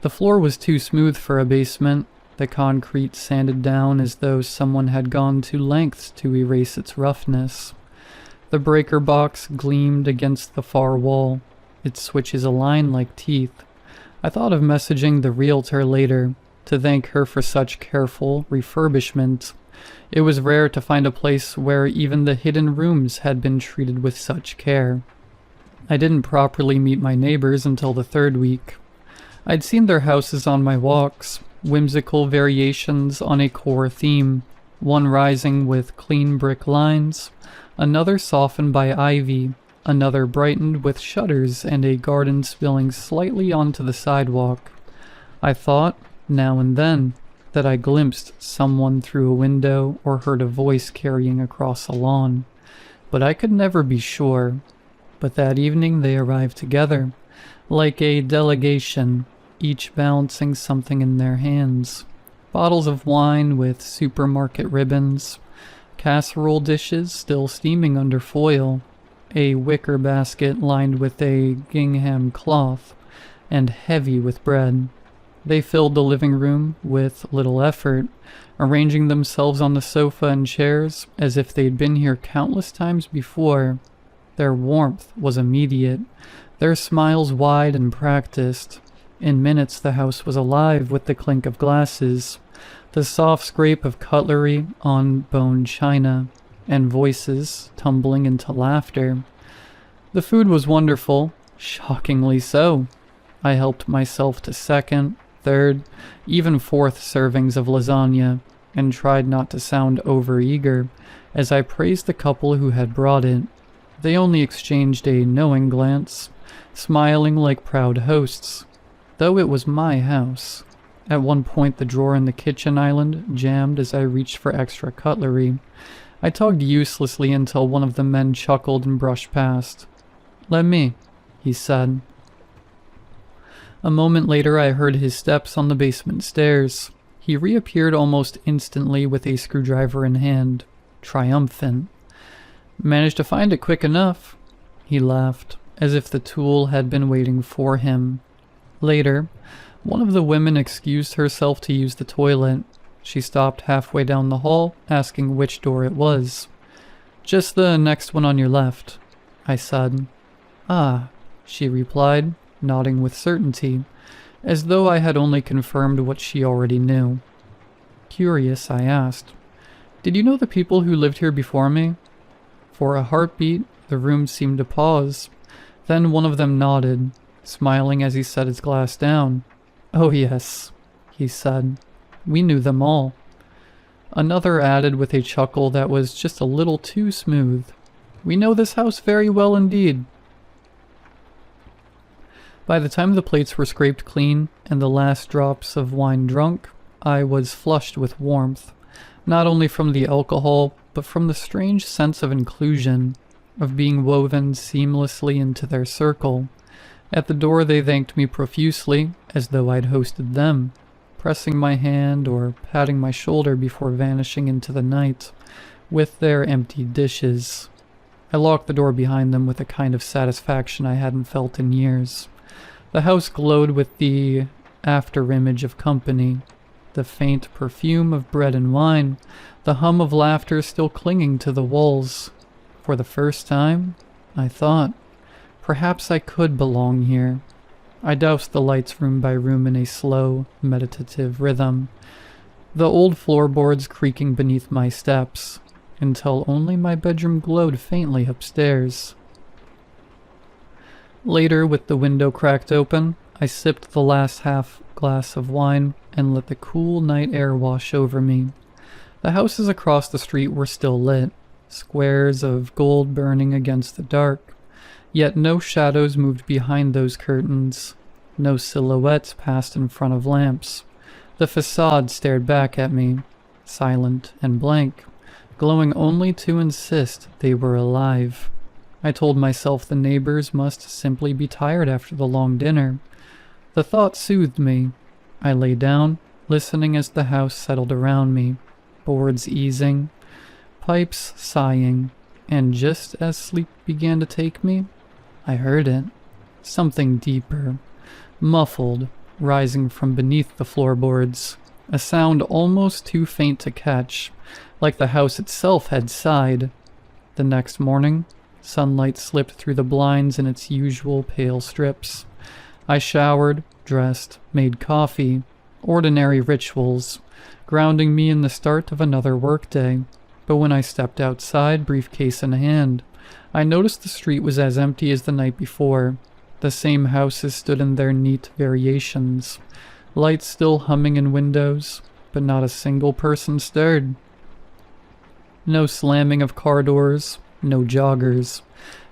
The floor was too smooth for a basement, the concrete sanded down as though someone had gone to lengths to erase its roughness. The breaker box gleamed against the far wall, its switches aligned like teeth. I thought of messaging the realtor later, to thank her for such careful refurbishment. It was rare to find a place where even the hidden rooms had been treated with such care. I didn't properly meet my neighbors until the third week. I'd seen their houses on my walks, whimsical variations on a core theme, one rising with clean brick lines, another softened by ivy, another brightened with shutters and a garden spilling slightly onto the sidewalk. I thought, now and then, that I glimpsed someone through a window or heard a voice carrying across a lawn, but I could never be sure. But that evening they arrived together, like a delegation, each balancing something in their hands. Bottles of wine with supermarket ribbons, casserole dishes still steaming under foil, a wicker basket lined with a gingham cloth, and heavy with bread. They filled the living room with little effort, arranging themselves on the sofa and chairs as if they'd been here countless times before. Their warmth was immediate, their smiles wide and practiced. In minutes the house was alive with the clink of glasses, the soft scrape of cutlery on bone china, and voices tumbling into laughter. The food was wonderful, shockingly so. I helped myself to second, third, even fourth servings of lasagna, and tried not to sound over-eager as I praised the couple who had brought it. They only exchanged a knowing glance, smiling like proud hosts, though it was my house. At one point the drawer in the kitchen island jammed as I reached for extra cutlery. I tugged uselessly until one of the men chuckled and brushed past. "Let me," he said. A moment later I heard his steps on the basement stairs. He reappeared almost instantly with a screwdriver in hand, triumphant. "Managed to find it quick enough," he laughed, as if the tool had been waiting for him. Later, one of the women excused herself to use the toilet. She stopped halfway down the hall, asking which door it was. "Just the next one on your left," I said. "Ah," she replied, nodding with certainty. as though I had only confirmed what she already knew. Curious, I asked, "Did you know the people who lived here before me?" For a heartbeat, the room seemed to pause. Then one of them nodded, smiling as he set his glass down. "Oh yes," he said. "We knew them all." Another added with a chuckle that was just a little too smooth. "We know this house very well indeed." By the time the plates were scraped clean and the last drops of wine drunk, I was flushed with warmth, not only from the alcohol, but from the strange sense of inclusion, of being woven seamlessly into their circle. At the door they thanked me profusely, as though I'd hosted them, pressing my hand or patting my shoulder before vanishing into the night, with their empty dishes. I locked the door behind them with a kind of satisfaction I hadn't felt in years. The house glowed with the after-image of company, the faint perfume of bread and wine, the hum of laughter still clinging to the walls. For the first time, I thought, perhaps I could belong here. I doused the lights room by room in a slow, meditative rhythm, the old floorboards creaking beneath my steps, until only my bedroom glowed faintly upstairs. Later, with the window cracked open, I sipped the last half glass of wine and let the cool night air wash over me. The houses across the street were still lit, squares of gold burning against the dark, yet no shadows moved behind those curtains. No silhouettes passed in front of lamps. The facade stared back at me, silent and blank, glowing only to insist they were alive. I told myself the neighbors must simply be tired after the long dinner. The thought soothed me. I lay down, listening as the house settled around me, boards easing, pipes sighing, and just as sleep began to take me, I heard it. Something deeper, muffled, rising from beneath the floorboards, a sound almost too faint to catch, like the house itself had sighed. The next morning, sunlight slipped through the blinds in its usual pale strips. I showered, dressed, made coffee, ordinary rituals, grounding me in the start of another workday. But when I stepped outside, briefcase in hand, I noticed the street was as empty as the night before. The same houses stood in their neat variations, lights still humming in windows, but not a single person stirred. No slamming of car doors, no joggers,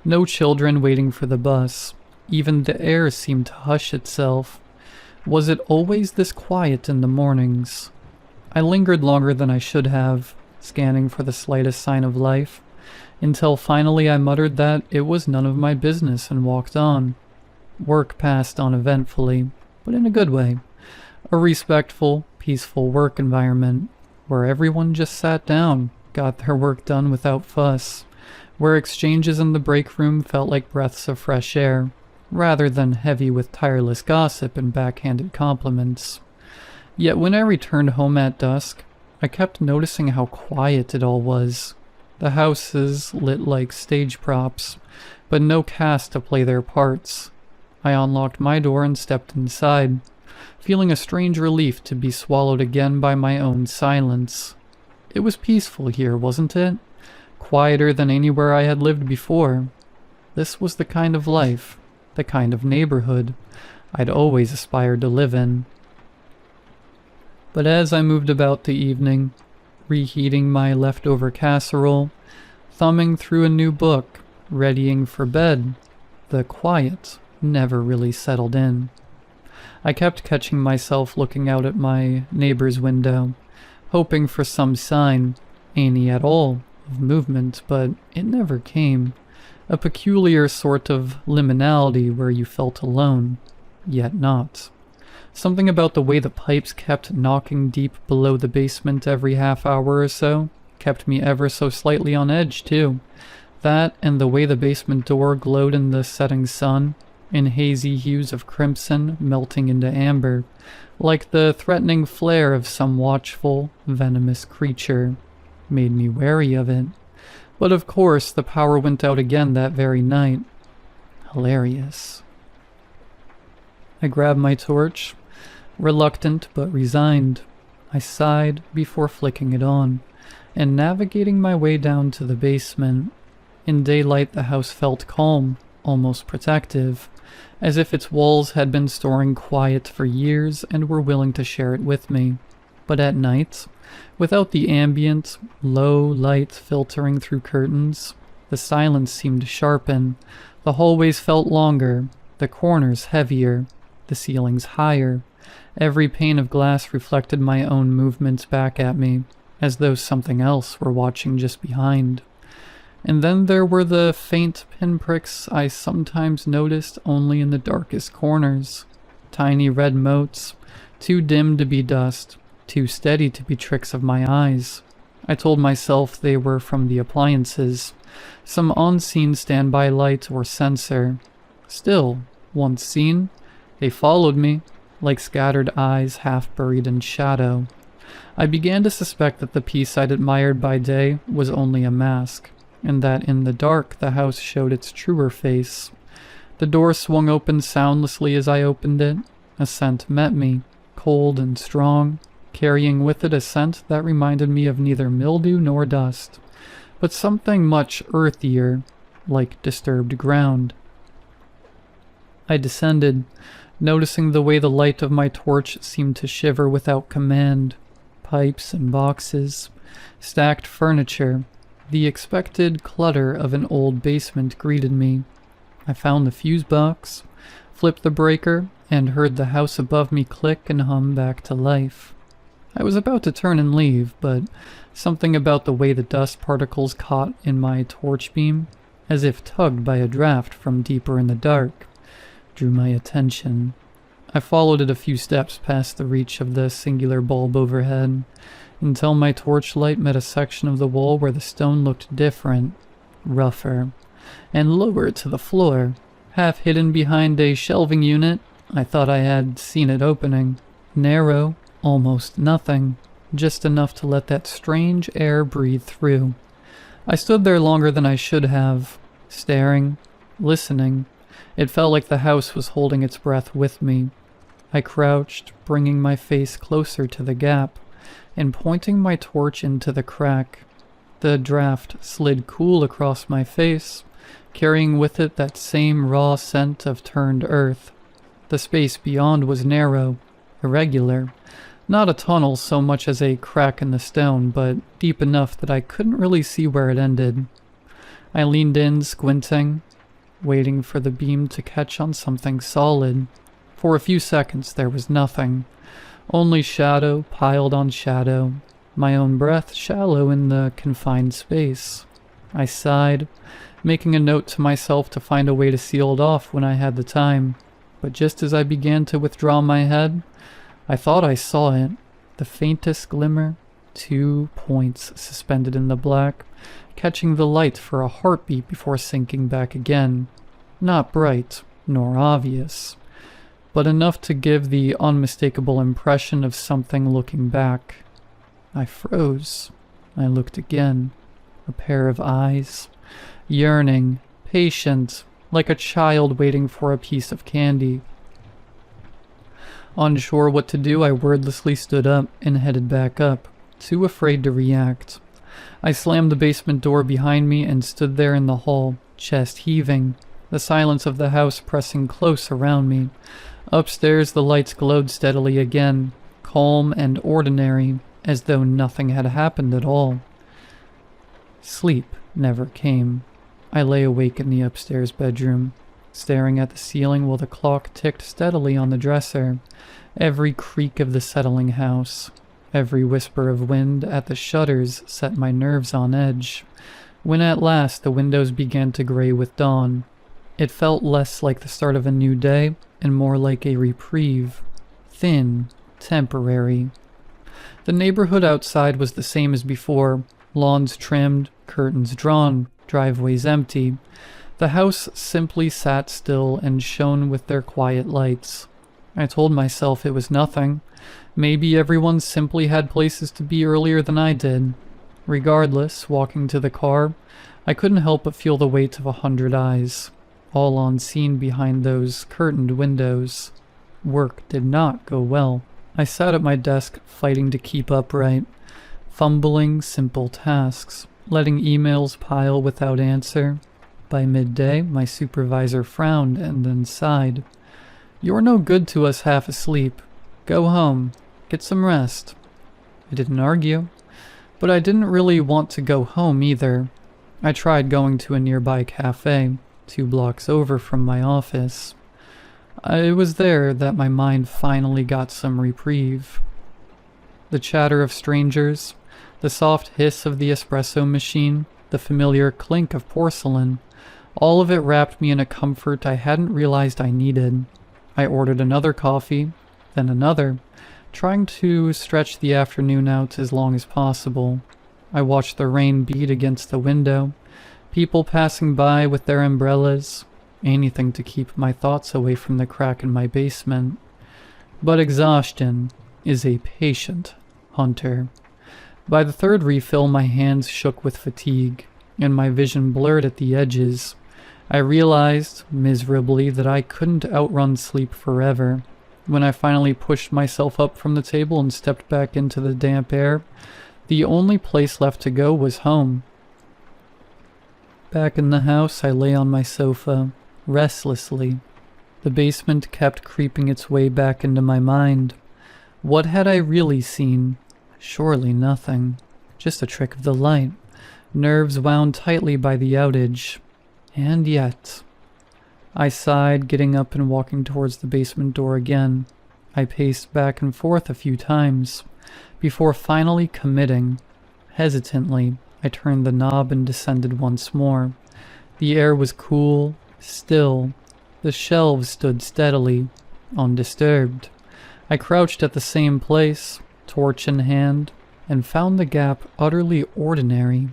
no children waiting for the bus. Even the air seemed to hush itself. Was it always this quiet in the mornings? I lingered longer than I should have, scanning for the slightest sign of life, until finally I muttered that it was none of my business and walked on. Work passed on eventfully, but in a good way. A respectful, peaceful work environment, where everyone just sat down, got their work done without fuss, where exchanges in the break room felt like breaths of fresh air, rather than heavy with tireless gossip and backhanded compliments. Yet when I returned home at dusk, I kept noticing how quiet it all was. The houses lit like stage props, but no cast to play their parts. I unlocked my door and stepped inside, feeling a strange relief to be swallowed again by my own silence. It was peaceful here, wasn't it? Quieter than anywhere I had lived before. This was the kind of life, the kind of neighborhood I'd always aspired to live in. But as I moved about the evening, reheating my leftover casserole, thumbing through a new book, readying for bed, the quiet never really settled in. I kept catching myself looking out at my neighbor's window, hoping for some sign, any at all, of movement, but it never came. A peculiar sort of liminality where you felt alone, yet not. Something about the way the pipes kept knocking deep below the basement every half hour or so kept me ever so slightly on edge, too. That and the way the basement door glowed in the setting sun, in hazy hues of crimson melting into amber, like the threatening flare of some watchful, venomous creature, made me wary of it. But of course, the power went out again that very night. Hilarious. I grabbed my torch, Reluctant but resigned, I sighed before flicking it on, and navigating my way down to the basement. In daylight, the house felt calm, almost protective, as if its walls had been storing quiet for years and were willing to share it with me. But at night, without the ambient, low light filtering through curtains, the silence seemed to sharpen. The hallways felt longer, the corners heavier, the ceilings higher. Every pane of glass reflected my own movements back at me, as though something else were watching just behind. And then there were the faint pinpricks I sometimes noticed only in the darkest corners. Tiny red motes, too dim to be dust, too steady to be tricks of my eyes. I told myself they were from the appliances, some unseen standby light or sensor. Still, once seen, they followed me, like scattered eyes half buried in shadow. I began to suspect that the piece I'd admired by day was only a mask, and that in the dark the house showed its truer face. The door swung open soundlessly as I opened it. A scent met me, cold and strong, carrying with it a scent that reminded me of neither mildew nor dust, but something much earthier, like disturbed ground. I descended, noticing the way the light of my torch seemed to shiver without command. Pipes and boxes, stacked furniture, the expected clutter of an old basement greeted me. I found the fuse box, flipped the breaker, and heard the house above me click and hum back to life. I was about to turn and leave, but something about the way the dust particles caught in my torch beam, as if tugged by a draft from deeper in the dark, drew my attention. I followed it a few steps past the reach of the singular bulb overhead, until my torchlight met a section of the wall where the stone looked different, rougher, and lower to the floor. Half hidden behind a shelving unit, I thought I had seen it opening. Narrow, almost nothing, just enough to let that strange air breathe through. I stood there longer than I should have, staring, listening. It felt like the house was holding its breath with me. I crouched, bringing my face closer to the gap, and pointing my torch into the crack. The draft slid cool across my face, carrying with it that same raw scent of turned earth. The space beyond was narrow, irregular, not a tunnel so much as a crack in the stone, but deep enough that I couldn't really see where it ended. I leaned in, squinting, waiting for the beam to catch on something solid. For a few seconds there was nothing, only shadow piled on shadow, my own breath shallow in the confined space. I sighed, making a note to myself to find a way to seal it off when I had the time, but just as I began to withdraw my head, I thought I saw it, the faintest glimmer, 2 points suspended in the black, catching the light for a heartbeat before sinking back again. Not bright, nor obvious, but enough to give the unmistakable impression of something looking back. I froze. I looked again. A pair of eyes, yearning, patient, like a child waiting for a piece of candy. Unsure what to do, I wordlessly stood up and headed back up, too afraid to react. I slammed the basement door behind me and stood there in the hall, chest heaving, the silence of the house pressing close around me. Upstairs the lights glowed steadily again, calm and ordinary, as though nothing had happened at all. Sleep never came. I lay awake in the upstairs bedroom, staring at the ceiling while the clock ticked steadily on the dresser. Every creak of the settling house, every whisper of wind at the shutters set my nerves on edge. When at last the windows began to gray with dawn, it felt less like the start of a new day and more like a reprieve, thin, temporary. The neighborhood outside was the same as before, lawns trimmed, curtains drawn, driveways empty. The house simply sat still and shone with their quiet lights. I told myself it was nothing. Maybe everyone simply had places to be earlier than I did. Regardless, walking to the car, I couldn't help but feel the weight of 100 eyes, all unseen behind those curtained windows. Work did not go well. I sat at my desk fighting to keep upright, fumbling simple tasks, letting emails pile without answer. By midday, my supervisor frowned and then sighed. "You're no good to us half asleep. Go home. Get some rest." I didn't argue, but I didn't really want to go home either. I tried going to a nearby cafe, 2 blocks over from my office. It was there that my mind finally got some reprieve. The chatter of strangers, the soft hiss of the espresso machine, the familiar clink of porcelain, all of it wrapped me in a comfort I hadn't realized I needed. I ordered another coffee, then another, trying to stretch the afternoon out as long as possible. I watched the rain beat against the window, people passing by with their umbrellas, anything to keep my thoughts away from the crack in my basement. But exhaustion is a patient hunter. By the third refill, my hands shook with fatigue, and my vision blurred at the edges. I realized, miserably, that I couldn't outrun sleep forever. When I finally pushed myself up from the table and stepped back into the damp air, the only place left to go was home. Back in the house, I lay on my sofa, restlessly. The basement kept creeping its way back into my mind. What had I really seen? Surely nothing. Just a trick of the light. Nerves wound tightly by the outage. And yet... I sighed, getting up and walking towards the basement door again. I paced back and forth a few times, before finally committing. Hesitantly, I turned the knob and descended once more. The air was cool, still. The shelves stood steadily, undisturbed. I crouched at the same place, torch in hand, and found the gap utterly ordinary.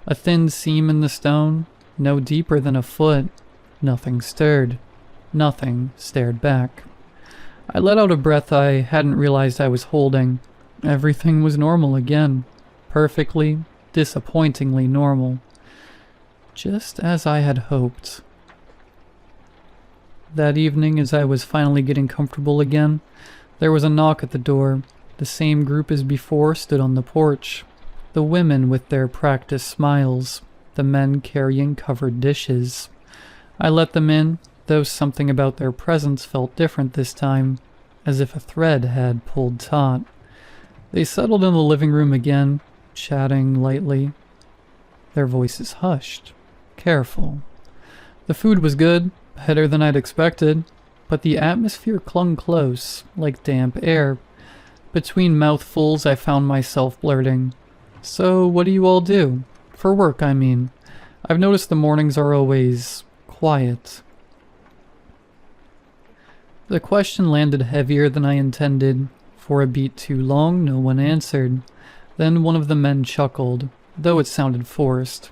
A thin seam in the stone, no deeper than a foot. Nothing stirred. Nothing stared back. I let out a breath I hadn't realized I was holding. Everything was normal again. Perfectly, disappointingly normal. Just as I had hoped. That evening, as I was finally getting comfortable again, there was a knock at the door. The same group as before stood on the porch. The women with their practiced smiles. The men carrying covered dishes. I let them in, though something about their presence felt different this time, as if a thread had pulled taut. They settled in the living room again, chatting lightly. Their voices hushed, careful. The food was good, better than I'd expected, but the atmosphere clung close, like damp air. Between mouthfuls, I found myself blurting, "So what do you all do? For work, I mean. I've noticed the mornings are always... quiet." The question landed heavier than I intended. For a beat too long, no one answered. Then one of the men chuckled, though it sounded forced.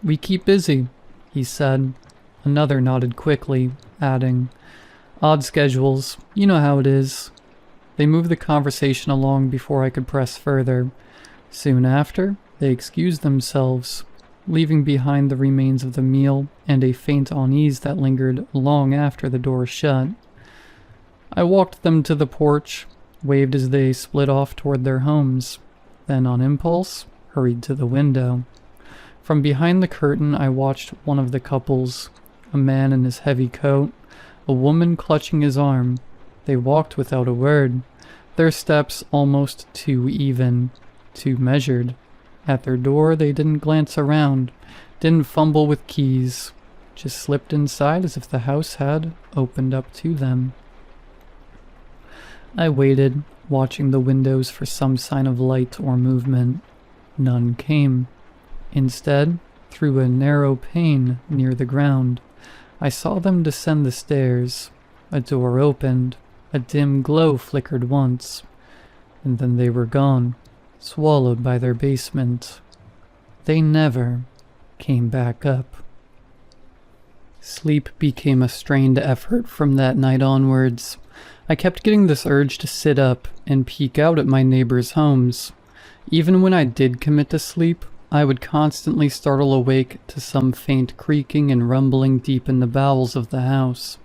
"We keep busy," he said. Another nodded quickly, adding, "Odd schedules, you know how it is." They moved the conversation along before I could press further. Soon after, they excused themselves, leaving behind the remains of the meal and a faint unease that lingered long after the door shut. I walked them to the porch, waved as they split off toward their homes, then on impulse, hurried to the window. From behind the curtain I watched one of the couples, a man in his heavy coat, a woman clutching his arm. They walked without a word, their steps almost too even, too measured. At their door, they didn't glance around, didn't fumble with keys, just slipped inside as if the house had opened up to them. I waited, watching the windows for some sign of light or movement. None came. Instead, through a narrow pane near the ground, I saw them descend the stairs. A door opened, a dim glow flickered once, and then they were gone. Swallowed by their basement. They never came back up. Sleep became a strained effort from that night onwards. I kept getting this urge to sit up and peek out at my neighbors' homes. Even when I did commit to sleep, I would constantly startle awake to some faint creaking and rumbling deep in the bowels of the house.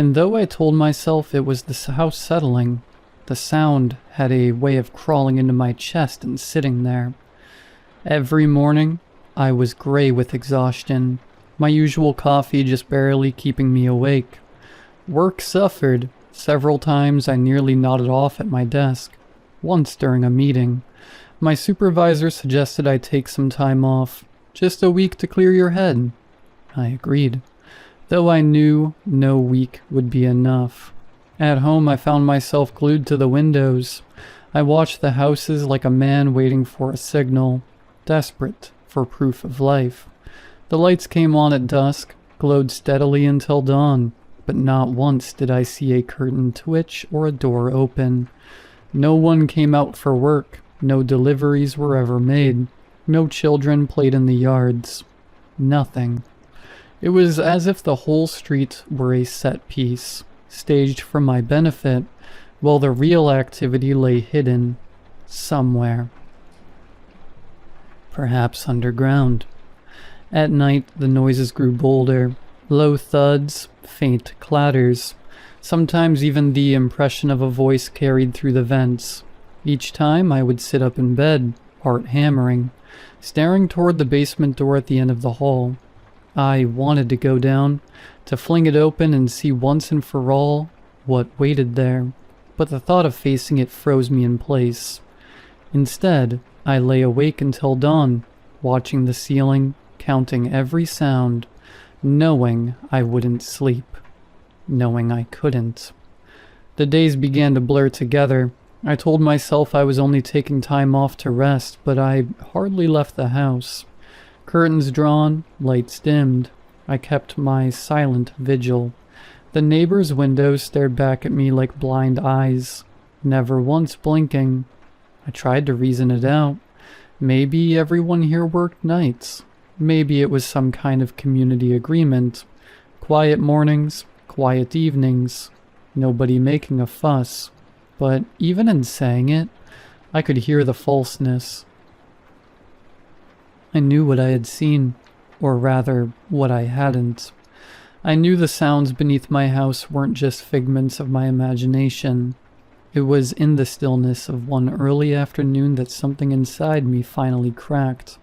And though I told myself it was the house settling, the sound had a way of crawling into my chest and sitting there. Every morning, I was gray with exhaustion, my usual coffee just barely keeping me awake. Work suffered. Several times I nearly nodded off at my desk. Once during a meeting, my supervisor suggested I take some time off, just a week to clear your head. I agreed, though I knew no week would be enough. At home, I found myself glued to the windows. I watched the houses like a man waiting for a signal, desperate for proof of life. The lights came on at dusk, glowed steadily until dawn, but not once did I see a curtain twitch or a door open. No one came out for work, no deliveries were ever made, no children played in the yards. Nothing. It was as if the whole street were a set piece, staged for my benefit, while the real activity lay hidden somewhere. Perhaps underground. At night, the noises grew bolder. Low thuds, faint clatters. Sometimes even the impression of a voice carried through the vents. Each time I would sit up in bed, heart hammering, staring toward the basement door at the end of the hall. I wanted to go down, to fling it open and see once and for all what waited there, but the thought of facing it froze me in place. Instead, I lay awake until dawn, watching the ceiling, counting every sound, knowing I wouldn't sleep, knowing I couldn't. The days began to blur together. I told myself I was only taking time off to rest, but I hardly left the house. Curtains drawn, lights dimmed. I kept my silent vigil. The neighbor's windows stared back at me like blind eyes, never once blinking. I tried to reason it out. Maybe everyone here worked nights. Maybe it was some kind of community agreement. Quiet mornings, quiet evenings, nobody making a fuss. But even in saying it, I could hear the falseness. I knew what I had seen, or rather, what I hadn't. I knew the sounds beneath my house weren't just figments of my imagination. It was in the stillness of one early afternoon that something inside me finally cracked.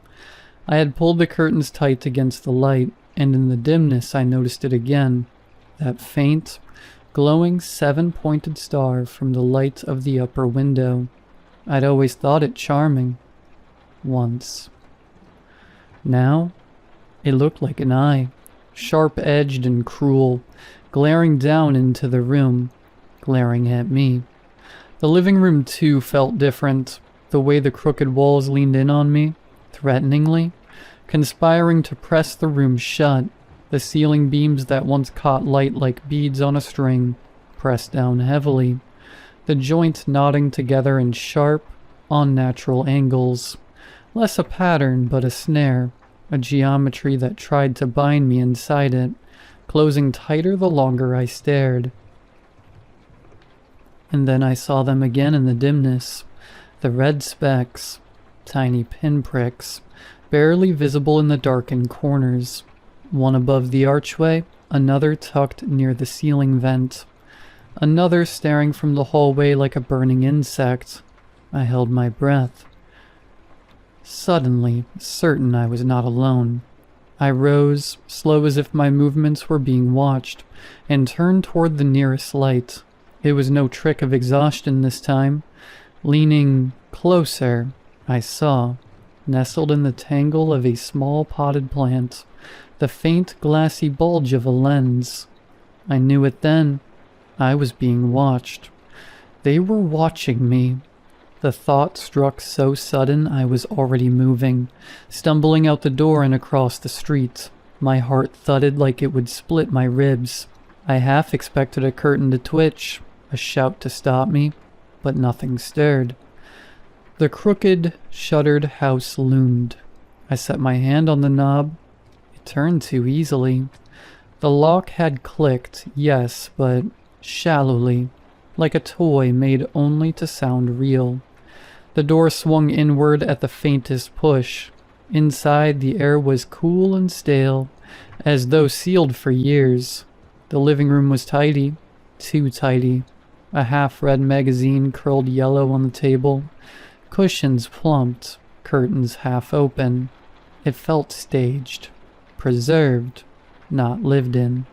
I had pulled the curtains tight against the light, and in the dimness I noticed it again. That faint, glowing seven-pointed star from the light of the upper window. I'd always thought it charming. Once. Now, it looked like an eye, sharp-edged and cruel, glaring down into the room, glaring at me. The living room, too, felt different, the way the crooked walls leaned in on me, threateningly, conspiring to press the room shut. The ceiling beams that once caught light like beads on a string pressed down heavily, the joints knotting together in sharp, unnatural angles. Less a pattern, but a snare, a geometry that tried to bind me inside it, closing tighter the longer I stared. And then I saw them again in the dimness, the red specks, tiny pinpricks, barely visible in the darkened corners. One above the archway, another tucked near the ceiling vent, another staring from the hallway like a burning insect. I held my breath. Suddenly, certain I was not alone, I rose, slow as if my movements were being watched, and turned toward the nearest light. It was no trick of exhaustion this time. Leaning closer, I saw, nestled in the tangle of a small potted plant, the faint glassy bulge of a lens. I knew it then. I was being watched. They were watching me. The thought struck so sudden I was already moving, stumbling out the door and across the street. My heart thudded like it would split my ribs. I half expected a curtain to twitch, a shout to stop me, but nothing stirred. The crooked, shuttered house loomed. I set my hand on the knob. It turned too easily. The lock had clicked, yes, but shallowly, like a toy made only to sound real. The door swung inward at the faintest push. Inside, the air was cool and stale, as though sealed for years. The living room was tidy, too tidy. A half-read magazine curled yellow on the table, cushions plumped, curtains half open. It felt staged, preserved, not lived in.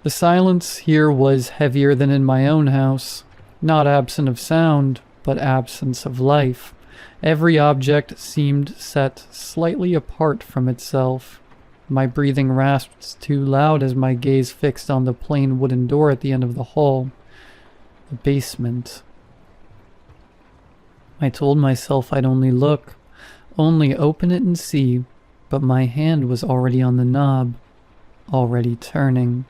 The silence here was heavier than in my own house, not absent of sound, but absence of life. Every object seemed set slightly apart from itself. My breathing rasped too loud as my gaze fixed on the plain wooden door at the end of the hall. The basement. I told myself I'd only look, only open it and see, but my hand was already on the knob, already turning.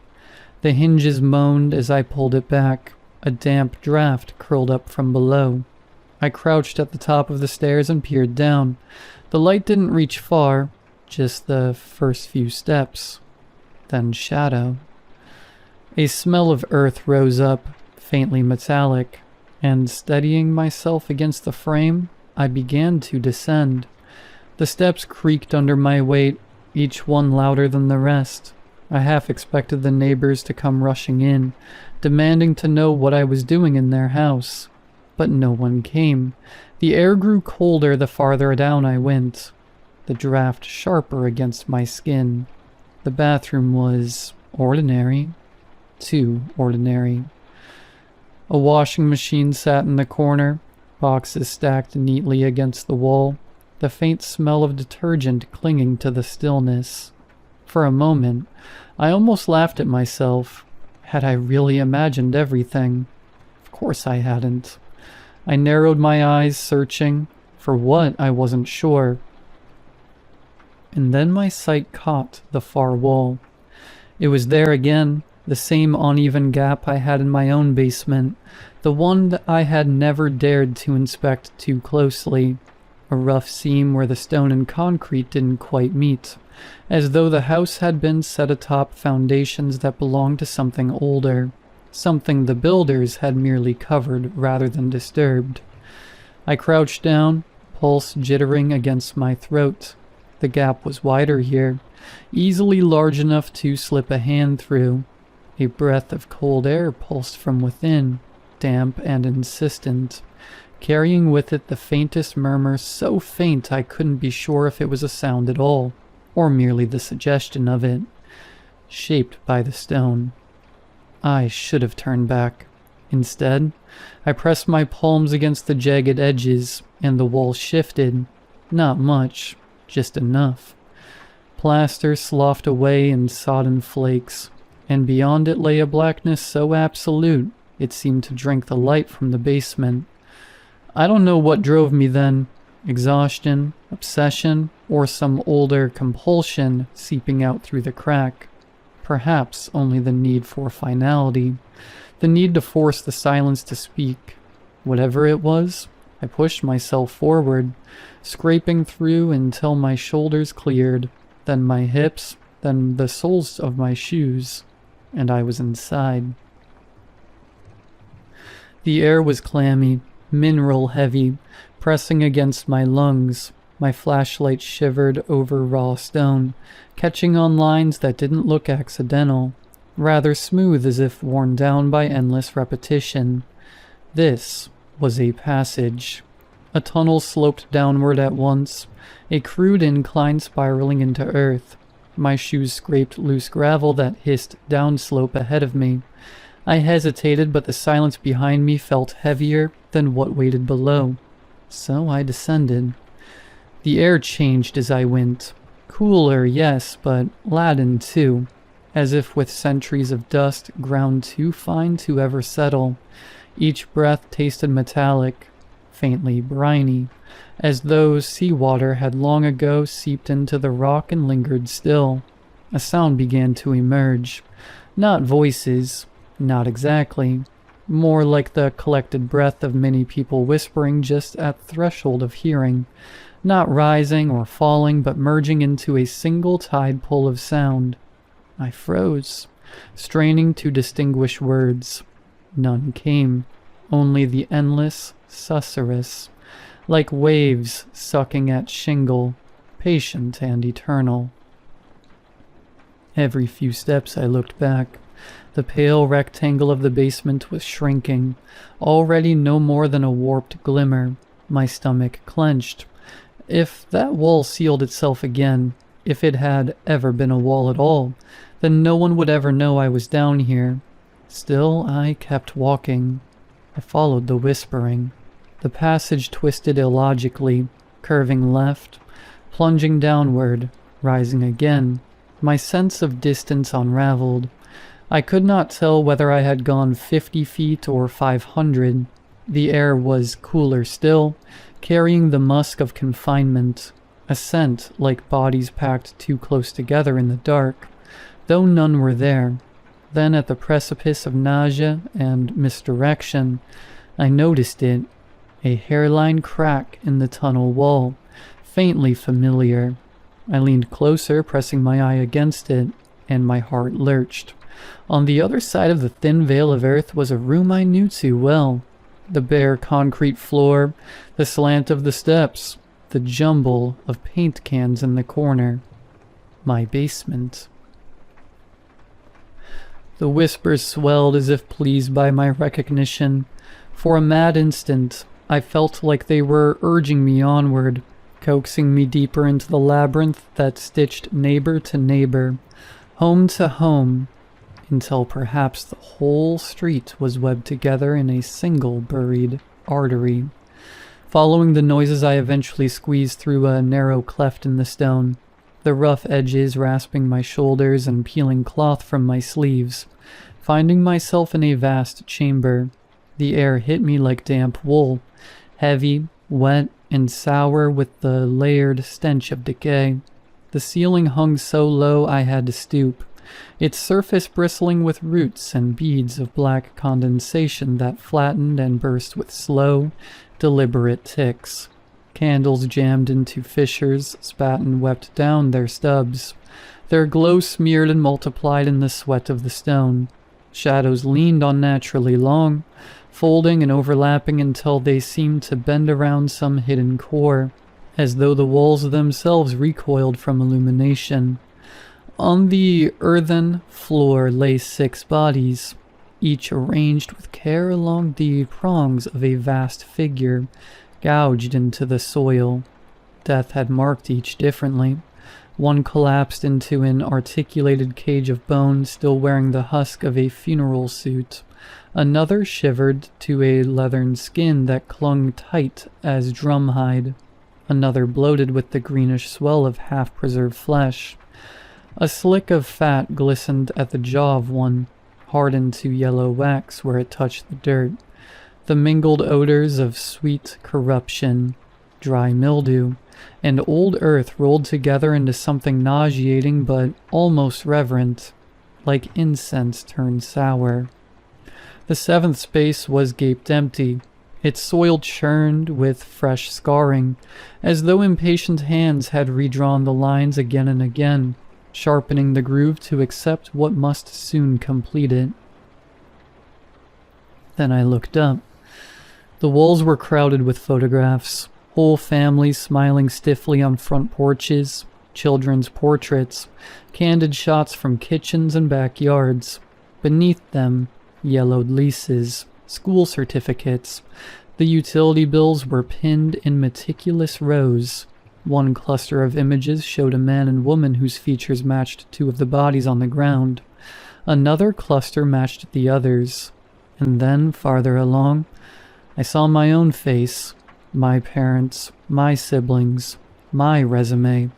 The hinges moaned as I pulled it back. A damp draft curled up from below. I crouched at the top of the stairs and peered down. The light didn't reach far, just the first few steps. Then shadow. A smell of earth rose up, faintly metallic, and steadying myself against the frame, I began to descend. The steps creaked under my weight, each one louder than the rest. I half expected the neighbors to come rushing in, demanding to know what I was doing in their house. But no one came. The air grew colder the farther down I went, the draft sharper against my skin. The bathroom was ordinary, too ordinary. A washing machine sat in the corner, boxes stacked neatly against the wall, the faint smell of detergent clinging to the stillness. For a moment, I almost laughed at myself. Had I really imagined everything? Of course I hadn't. I narrowed my eyes, searching. For what, I wasn't sure. And then my sight caught the far wall. It was there again, the same uneven gap I had in my own basement, the one that I had never dared to inspect too closely. A rough seam where the stone and concrete didn't quite meet, as though the house had been set atop foundations that belonged to something older, something the builders had merely covered rather than disturbed. I crouched down, pulse jittering against my throat. The gap was wider here, easily large enough to slip a hand through. A breath of cold air pulsed from within, damp and insistent, carrying with it the faintest murmur so faint I couldn't be sure if it was a sound at all, or merely the suggestion of it, shaped by the stone. I should have turned back. Instead, I pressed my palms against the jagged edges, and the wall shifted. Not much, just enough. Plaster sloughed away in sodden flakes, and beyond it lay a blackness so absolute it seemed to drink the light from the basement. I don't know what drove me then, exhaustion, obsession, or some older compulsion seeping out through the crack. Perhaps only the need for finality, the need to force the silence to speak. Whatever it was, I pushed myself forward, scraping through until my shoulders cleared, then my hips, then the soles of my shoes, and I was inside. The air was clammy, mineral heavy, pressing against my lungs. My flashlight shivered over raw stone, catching on lines that didn't look accidental, rather smooth as if worn down by endless repetition. This was a passage. A tunnel sloped downward at once, a crude incline spiraling into earth. My shoes scraped loose gravel that hissed downslope ahead of me. I hesitated, but the silence behind me felt heavier than what waited below. So I descended. The air changed as I went. Cooler, yes, but laden too, as if with centuries of dust ground too fine to ever settle. Each breath tasted metallic, faintly briny, as though seawater had long ago seeped into the rock and lingered still. A sound began to emerge. Not voices, not exactly. More like the collected breath of many people whispering just at the threshold of hearing. Not rising or falling, but merging into a single tide pull of sound. I froze, straining to distinguish words. None came, only the endless susurrus, like waves sucking at shingle, patient and eternal. Every few steps I looked back. The pale rectangle of the basement was shrinking, already no more than a warped glimmer. My stomach clenched. If that wall sealed itself again, if it had ever been a wall at all, then no one would ever know I was down here. Still, I kept walking. I followed the whispering. The passage twisted illogically, curving left, plunging downward, rising again. My sense of distance unraveled. I could not tell whether I had gone 50 feet or 500. The air was cooler still, carrying the musk of confinement, a scent like bodies packed too close together in the dark, though none were there. Then at the precipice of nausea and misdirection, I noticed it, a hairline crack in the tunnel wall, faintly familiar. I leaned closer, pressing my eye against it, and my heart lurched. On the other side of the thin veil of earth was a room I knew too well. The bare concrete floor, the slant of the steps, the jumble of paint cans in the corner. My basement. The whispers swelled as if pleased by my recognition. For a mad instant, I felt like they were urging me onward, coaxing me deeper into the labyrinth that stitched neighbor to neighbor, home to home, until perhaps the whole street was webbed together in a single buried artery. Following the noises, I eventually squeezed through a narrow cleft in the stone, the rough edges rasping my shoulders and peeling cloth from my sleeves, finding myself in a vast chamber. The air hit me like damp wool, heavy, wet, and sour with the layered stench of decay. The ceiling hung so low I had to stoop, its surface bristling with roots and beads of black condensation that flattened and burst with slow, deliberate ticks. Candles jammed into fissures spat and wept down their stubs, their glow smeared and multiplied in the sweat of the stone. Shadows leaned unnaturally long, folding and overlapping until they seemed to bend around some hidden core, as though the walls themselves recoiled from illumination. On the earthen floor lay 6 bodies, each arranged with care along the prongs of a vast figure, gouged into the soil. Death had marked each differently. One collapsed into an articulated cage of bone, still wearing the husk of a funeral suit. Another shivered to a leathern skin that clung tight as drumhide. Another bloated with the greenish swell of half-preserved flesh. A slick of fat glistened at the jaw of one, hardened to yellow wax where it touched the dirt. The mingled odors of sweet corruption, dry mildew, and old earth rolled together into something nauseating but almost reverent, like incense turned sour. The 7th space was gaped empty, its soil churned with fresh scarring, as though impatient hands had redrawn the lines again and again, sharpening the groove to accept what must soon complete it. Then I looked up. The walls were crowded with photographs, whole families smiling stiffly on front porches, children's portraits, candid shots from kitchens and backyards. Beneath them, yellowed leases, school certificates. The utility bills were pinned in meticulous rows. One cluster of images showed a man and woman whose features matched 2 of the bodies on the ground. Another cluster matched the others. And then, farther along, I saw my own face, my parents, my siblings, my resume,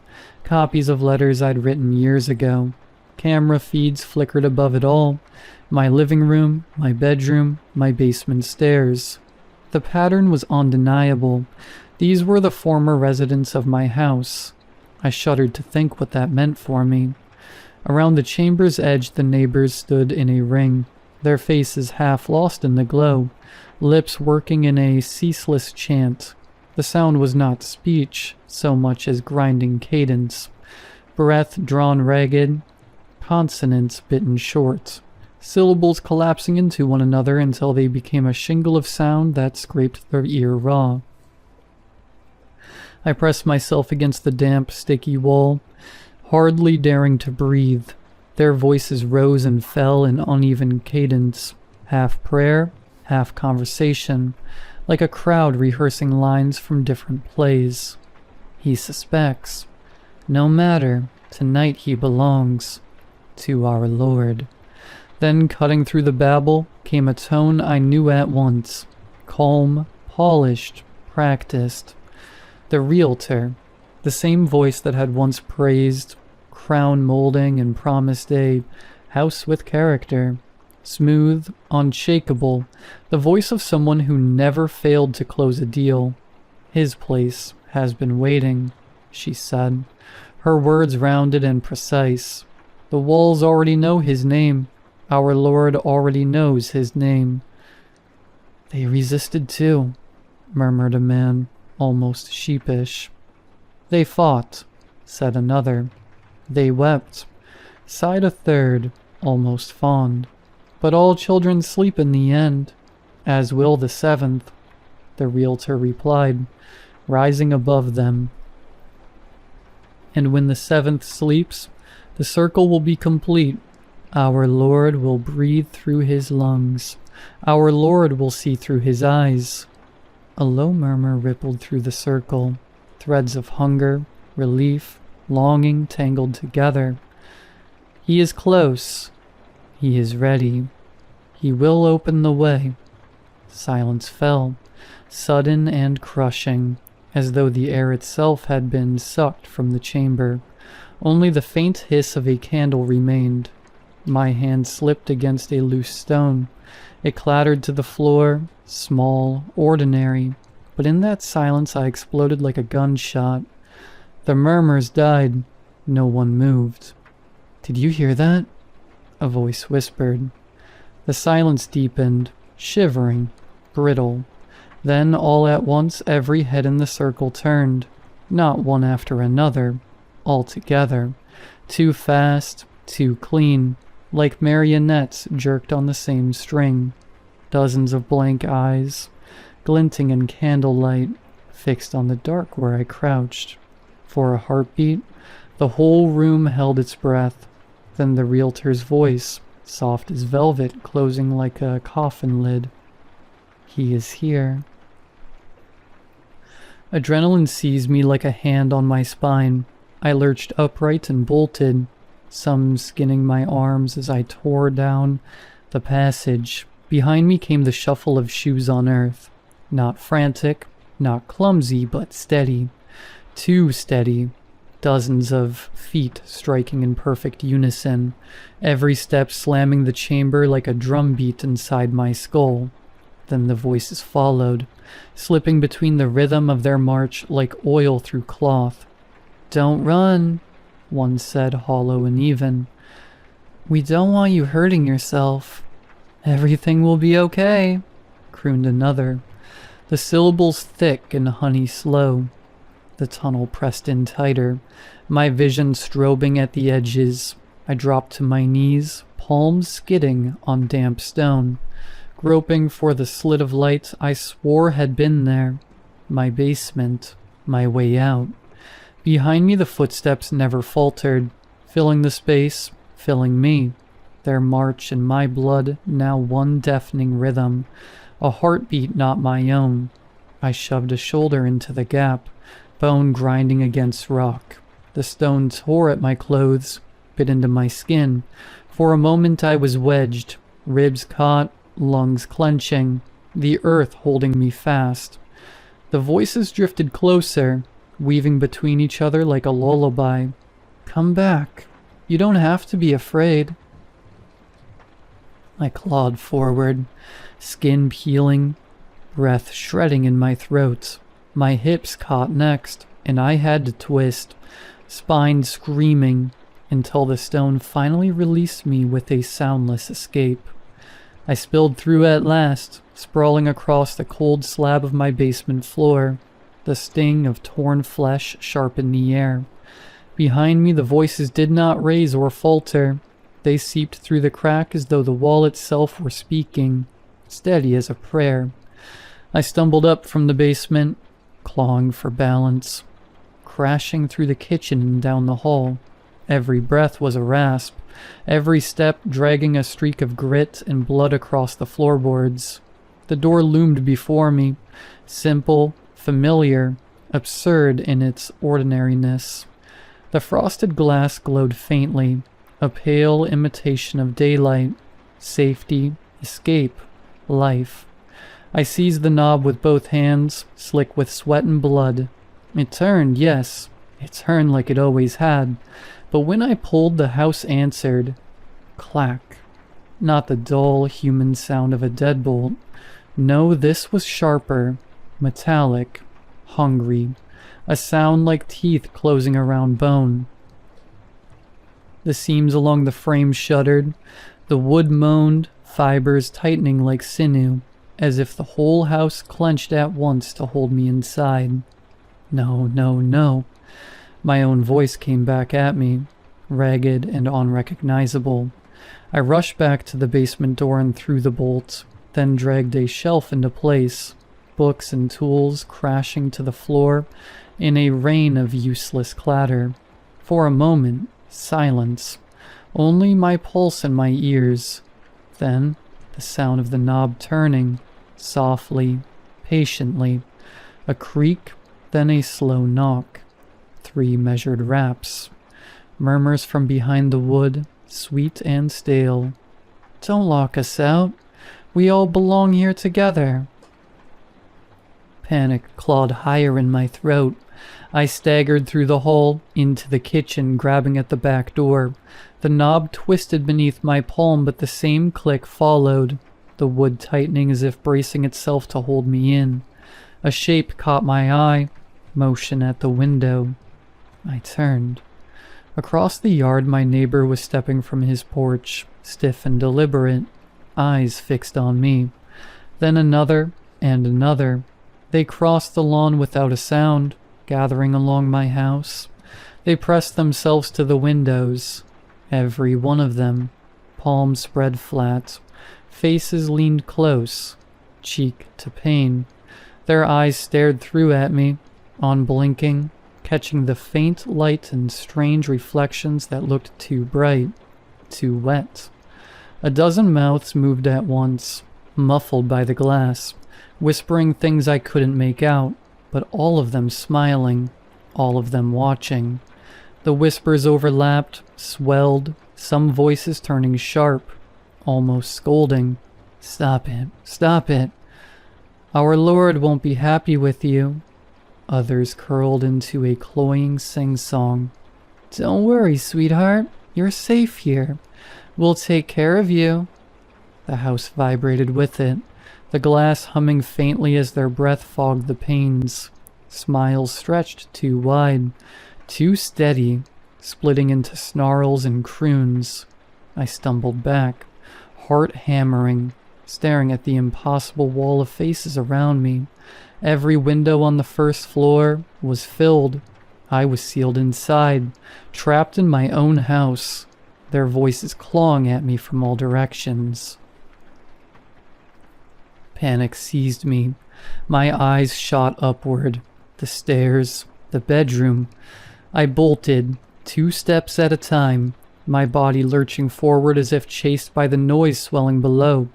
copies of letters I'd written years ago. Camera feeds flickered above it all. My living room, my bedroom, my basement stairs. The pattern was undeniable. These were the former residents of my house. I shuddered to think what that meant for me. Around the chamber's edge the neighbors stood in a ring, their faces half lost in the glow, lips working in a ceaseless chant. The sound was not speech, so much as grinding cadence. Breath drawn ragged, consonants bitten short, syllables collapsing into one another until they became a shingle of sound that scraped their ear raw. I pressed myself against the damp, sticky wall, hardly daring to breathe. Their voices rose and fell in uneven cadence, half prayer, half conversation, like a crowd rehearsing lines from different plays. He suspects. No matter, tonight he belongs to our Lord. Then, cutting through the babble, came a tone I knew at once. Calm, polished, practiced. The realtor, the same voice that had once praised crown molding and promised a house with character. Smooth, unshakable, the voice of someone who never failed to close a deal. His place has been waiting, she said, her words rounded and precise. The walls already know his name. Our Lord already knows his name. They resisted too, murmured a man, almost sheepish. They fought, said another. They wept, sighed a third, almost fond. But all children sleep in the end, as will the seventh, the realtor replied, rising above them. And when the seventh sleeps, the circle will be complete. Our Lord will breathe through his lungs. Our Lord will see through his eyes. A low murmur rippled through the circle, threads of hunger, relief, longing tangled together. He is close. He is ready. He will open the way. Silence fell, sudden and crushing, as though the air itself had been sucked from the chamber. Only the faint hiss of a candle remained. My hand slipped against a loose stone. It clattered to the floor, small, ordinary, but in that silence I exploded like a gunshot. The murmurs died. No one moved. "Did you hear that?" a voice whispered. The silence deepened, shivering, brittle. Then, all at once, every head in the circle turned, not one after another, all together, too fast, too clean, like marionettes jerked on the same string. Dozens of blank eyes, glinting in candlelight, fixed on the dark where I crouched. For a heartbeat, the whole room held its breath. Then the realtor's voice, soft as velvet, closing like a coffin lid. He is here. Adrenaline seized me like a hand on my spine. I lurched upright and bolted, some skinning my arms as I tore down the passage. Behind me came the shuffle of shoes on earth. Not frantic, not clumsy, but steady. Too steady. Dozens of feet striking in perfect unison, every step slamming the chamber like a drum beat inside my skull. Then the voices followed, slipping between the rhythm of their march like oil through cloth. "Don't run," one said, hollow and even. "We don't want you hurting yourself." "Everything will be okay," crooned another, the syllables thick and honey slow. The tunnel pressed in tighter, my vision strobing at the edges. I dropped to my knees, palms skidding on damp stone, groping for the slit of light I swore had been there. My basement, my way out. Behind me the footsteps never faltered, filling the space, filling me. Their march and my blood now one deafening rhythm, a heartbeat not my own. I shoved a shoulder into the gap, bone grinding against rock. The stone tore at my clothes, bit into my skin. For a moment I was wedged, ribs caught, lungs clenching, the earth holding me fast. The voices drifted closer, weaving between each other like a lullaby. "Come back. You don't have to be afraid." I clawed forward, skin peeling, breath shredding in my throat. My hips caught next, and I had to twist, spine screaming, until the stone finally released me with a soundless escape. I spilled through at last, sprawling across the cold slab of my basement floor. The sting of torn flesh sharpened the air. Behind me the voices did not raise or falter. They seeped through the crack as though the wall itself were speaking, steady as a prayer. I stumbled up from the basement, clawing for balance, crashing through the kitchen and down the hall. Every breath was a rasp, every step dragging a streak of grit and blood across the floorboards. The door loomed before me, simple, familiar, absurd in its ordinariness. The frosted glass glowed faintly, a pale imitation of daylight, safety, escape, life. I seized the knob with both hands, slick with sweat and blood. It turned, yes, it turned like it always had, but when I pulled, the house answered. Clack. Not the dull, human sound of a deadbolt. No, this was sharper, metallic, hungry, a sound like teeth closing around bone. The seams along the frame shuddered, the wood moaned, fibers tightening like sinew, as if the whole house clenched at once to hold me inside. No, no, no. My own voice came back at me, ragged and unrecognizable. I rushed back to the basement door and threw the bolt, then dragged a shelf into place, books and tools crashing to the floor in a rain of useless clatter. For a moment, silence, only my pulse in my ears. Then, the sound of the knob turning, softly, patiently, a creak, then a slow knock. 3 measured raps. Murmurs from behind the wood, sweet and stale. Don't lock us out. We all belong here together. Panic clawed higher in my throat. I staggered through the hall, into the kitchen, grabbing at the back door. The knob twisted beneath my palm, but the same click followed, the wood tightening as if bracing itself to hold me in. A shape caught my eye, motion at the window. I turned. Across the yard, my neighbor was stepping from his porch, stiff and deliberate, eyes fixed on me. Then another and another. They crossed the lawn without a sound, gathering along my house. They pressed themselves to the windows, every one of them, palms spread flat, faces leaned close, cheek to pane. Their eyes stared through at me, unblinking, catching the faint light and strange reflections that looked too bright, too wet. A dozen mouths moved at once, muffled by the glass, whispering things I couldn't make out, but all of them smiling, all of them watching. The whispers overlapped, swelled, some voices turning sharp, almost scolding. Stop it, stop it. Our Lord won't be happy with you. Others curled into a cloying sing-song. Don't worry, sweetheart. You're safe here. We'll take care of you. The house vibrated with it, the glass humming faintly as their breath fogged the panes. Smiles stretched too wide, too steady, splitting into snarls and croons. I stumbled back, heart hammering, staring at the impossible wall of faces around me. Every window on the first floor was filled. I was sealed inside, trapped in my own house, their voices clawing at me from all directions. Panic seized me. My eyes shot upward. The stairs, the bedroom. I bolted, 2 steps at a time, my body lurching forward as if chased by the noise swelling below.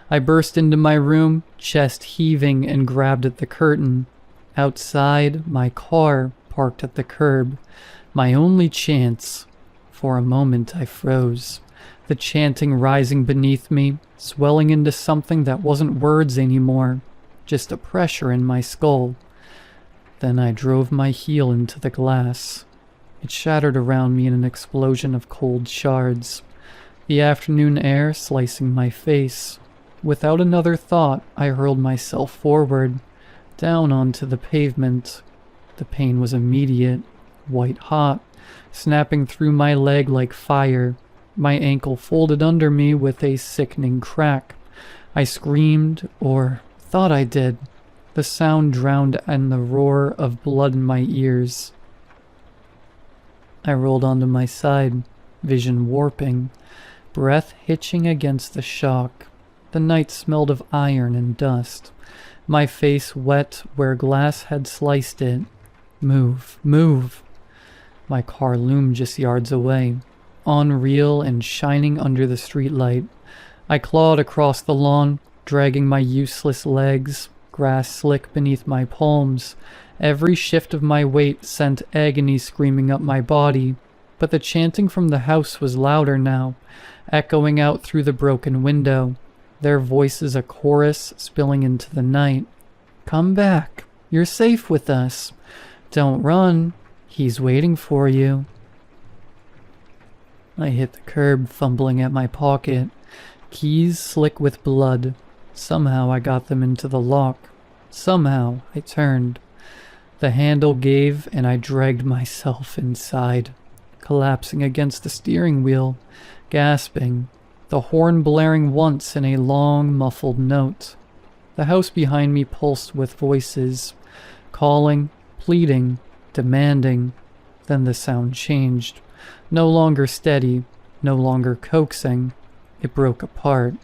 I burst into my room, chest heaving, and grabbed at the curtain. Outside, my car parked at the curb. My only chance. For a moment I froze, the chanting rising beneath me, swelling into something that wasn't words anymore, just a pressure in my skull. Then I drove my heel into the glass. It shattered around me in an explosion of cold shards, the afternoon air slicing my face. Without another thought, I hurled myself forward, down onto the pavement. The pain was immediate, white hot, snapping through my leg like fire. My ankle folded under me with a sickening crack. I screamed, or thought I did. The sound drowned in the roar of blood in my ears. I rolled onto my side, vision warping, breath hitching against the shock. The night smelled of iron and dust. My face wet where glass had sliced it. Move, move. My car loomed just yards away, unreal and shining under the streetlight. I clawed across the lawn, dragging my useless legs, grass slick beneath my palms. Every shift of my weight sent agony screaming up my body, but the chanting from the house was louder now, echoing out through the broken window, their voices a chorus spilling into the night. Come back. You're safe with us. Don't run. He's waiting for you. I hit the curb, fumbling at my pocket. Keys slick with blood. Somehow I got them into the lock. Somehow I turned. The handle gave and I dragged myself inside, collapsing against the steering wheel, gasping, the horn blaring once in a long, muffled note. The house behind me pulsed with voices, calling, pleading, demanding. Then the sound changed, no longer steady, no longer coaxing. It broke apart.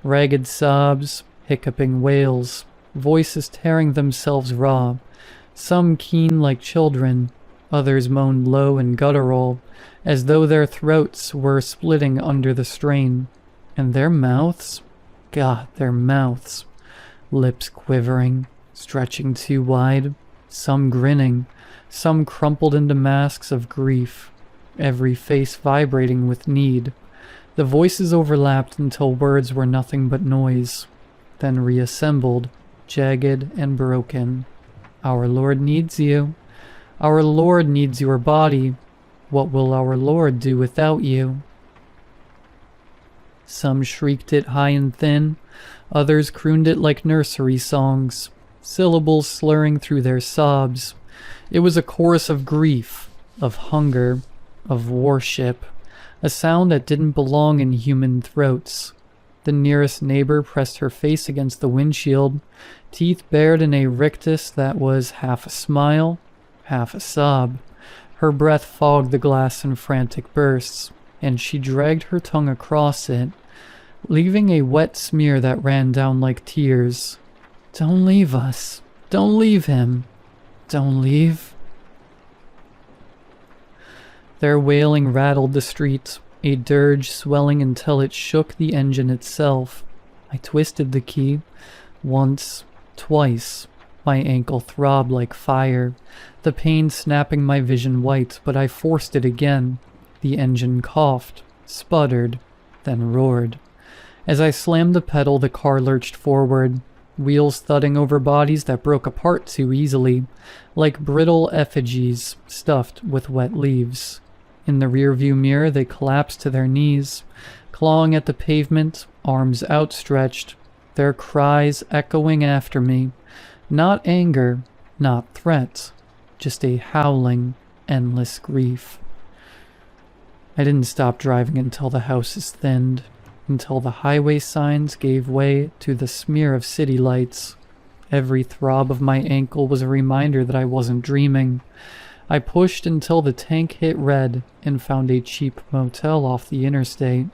Ragged sobs, hiccuping wails, voices tearing themselves raw. Some keen like children, others moaned low and guttural, as though their throats were splitting under the strain. And their mouths? God, their mouths. Lips quivering, stretching too wide, some grinning, some crumpled into masks of grief, every face vibrating with need. The voices overlapped until words were nothing but noise, then reassembled, jagged and broken. Our Lord needs you. Our Lord needs your body. What will our Lord do without you? Some shrieked it high and thin, others crooned it like nursery songs, syllables slurring through their sobs. It was a chorus of grief, of hunger, of worship, a sound that didn't belong in human throats. The nearest neighbor pressed her face against the windshield, teeth bared in a rictus that was half a smile, half a sob. Her breath fogged the glass in frantic bursts, and she dragged her tongue across it, leaving a wet smear that ran down like tears. Don't leave us. Don't leave him. Don't leave. Their wailing rattled the streets, a dirge swelling until it shook the engine itself. I twisted the key. Once, twice. My ankle throbbed like fire, the pain snapping my vision white, but I forced it again. The engine coughed, sputtered, then roared. As I slammed the pedal, the car lurched forward, wheels thudding over bodies that broke apart too easily, like brittle effigies stuffed with wet leaves. In the rearview mirror, they collapsed to their knees, clawing at the pavement, arms outstretched, their cries echoing after me. Not anger, not threat, just a howling, endless grief. I didn't stop driving until the houses thinned, until the highway signs gave way to the smear of city lights. Every throb of my ankle was a reminder that I wasn't dreaming. I pushed until the tank hit red and found a cheap motel off the interstate,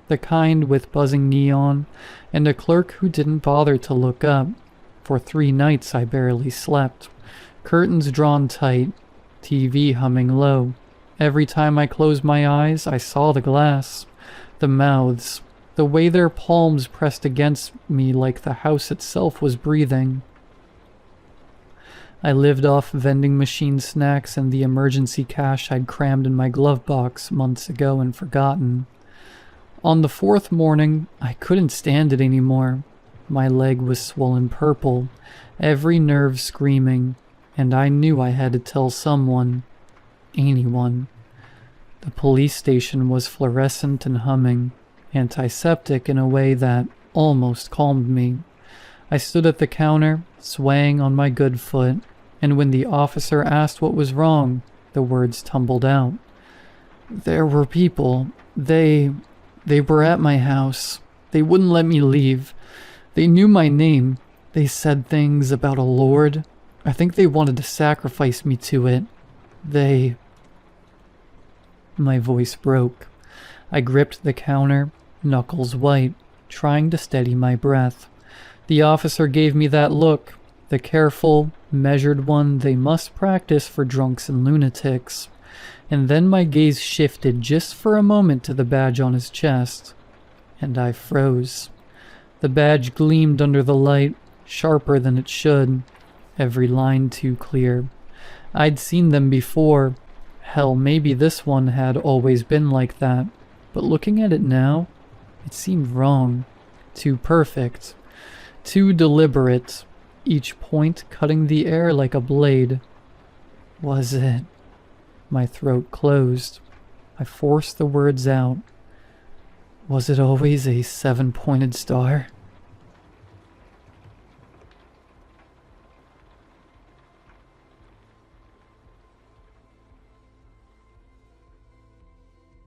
the kind with buzzing neon and a clerk who didn't bother to look up. For 3 nights I barely slept, curtains drawn tight, TV humming low. Every time I closed my eyes, I saw the glass, the mouths, the way their palms pressed against me like the house itself was breathing. I lived off vending machine snacks and the emergency cash I'd crammed in my glove box months ago and forgotten. On the 4th morning, I couldn't stand it anymore. My leg was swollen purple, every nerve screaming, and I knew I had to tell someone, anyone. The police station was fluorescent and humming, antiseptic in a way that almost calmed me. I stood at the counter, swaying on my good foot, and when the officer asked what was wrong, the words tumbled out. There were people. They were at my house. They wouldn't let me leave. They knew my name. They said things about a lord. I think they wanted to sacrifice me to it. My voice broke. I gripped the counter, knuckles white, trying to steady my breath. The officer gave me that look, the careful, measured one they must practice for drunks and lunatics. And then my gaze shifted just for a moment to the badge on his chest, and I froze. The badge gleamed under the light, sharper than it should, every line too clear. I'd seen them before. Hell, maybe this one had always been like that. But looking at it now, it seemed wrong. Too perfect. Too deliberate. Each point cutting the air like a blade. Was it? My throat closed. I forced the words out. Was it always a 7-pointed star?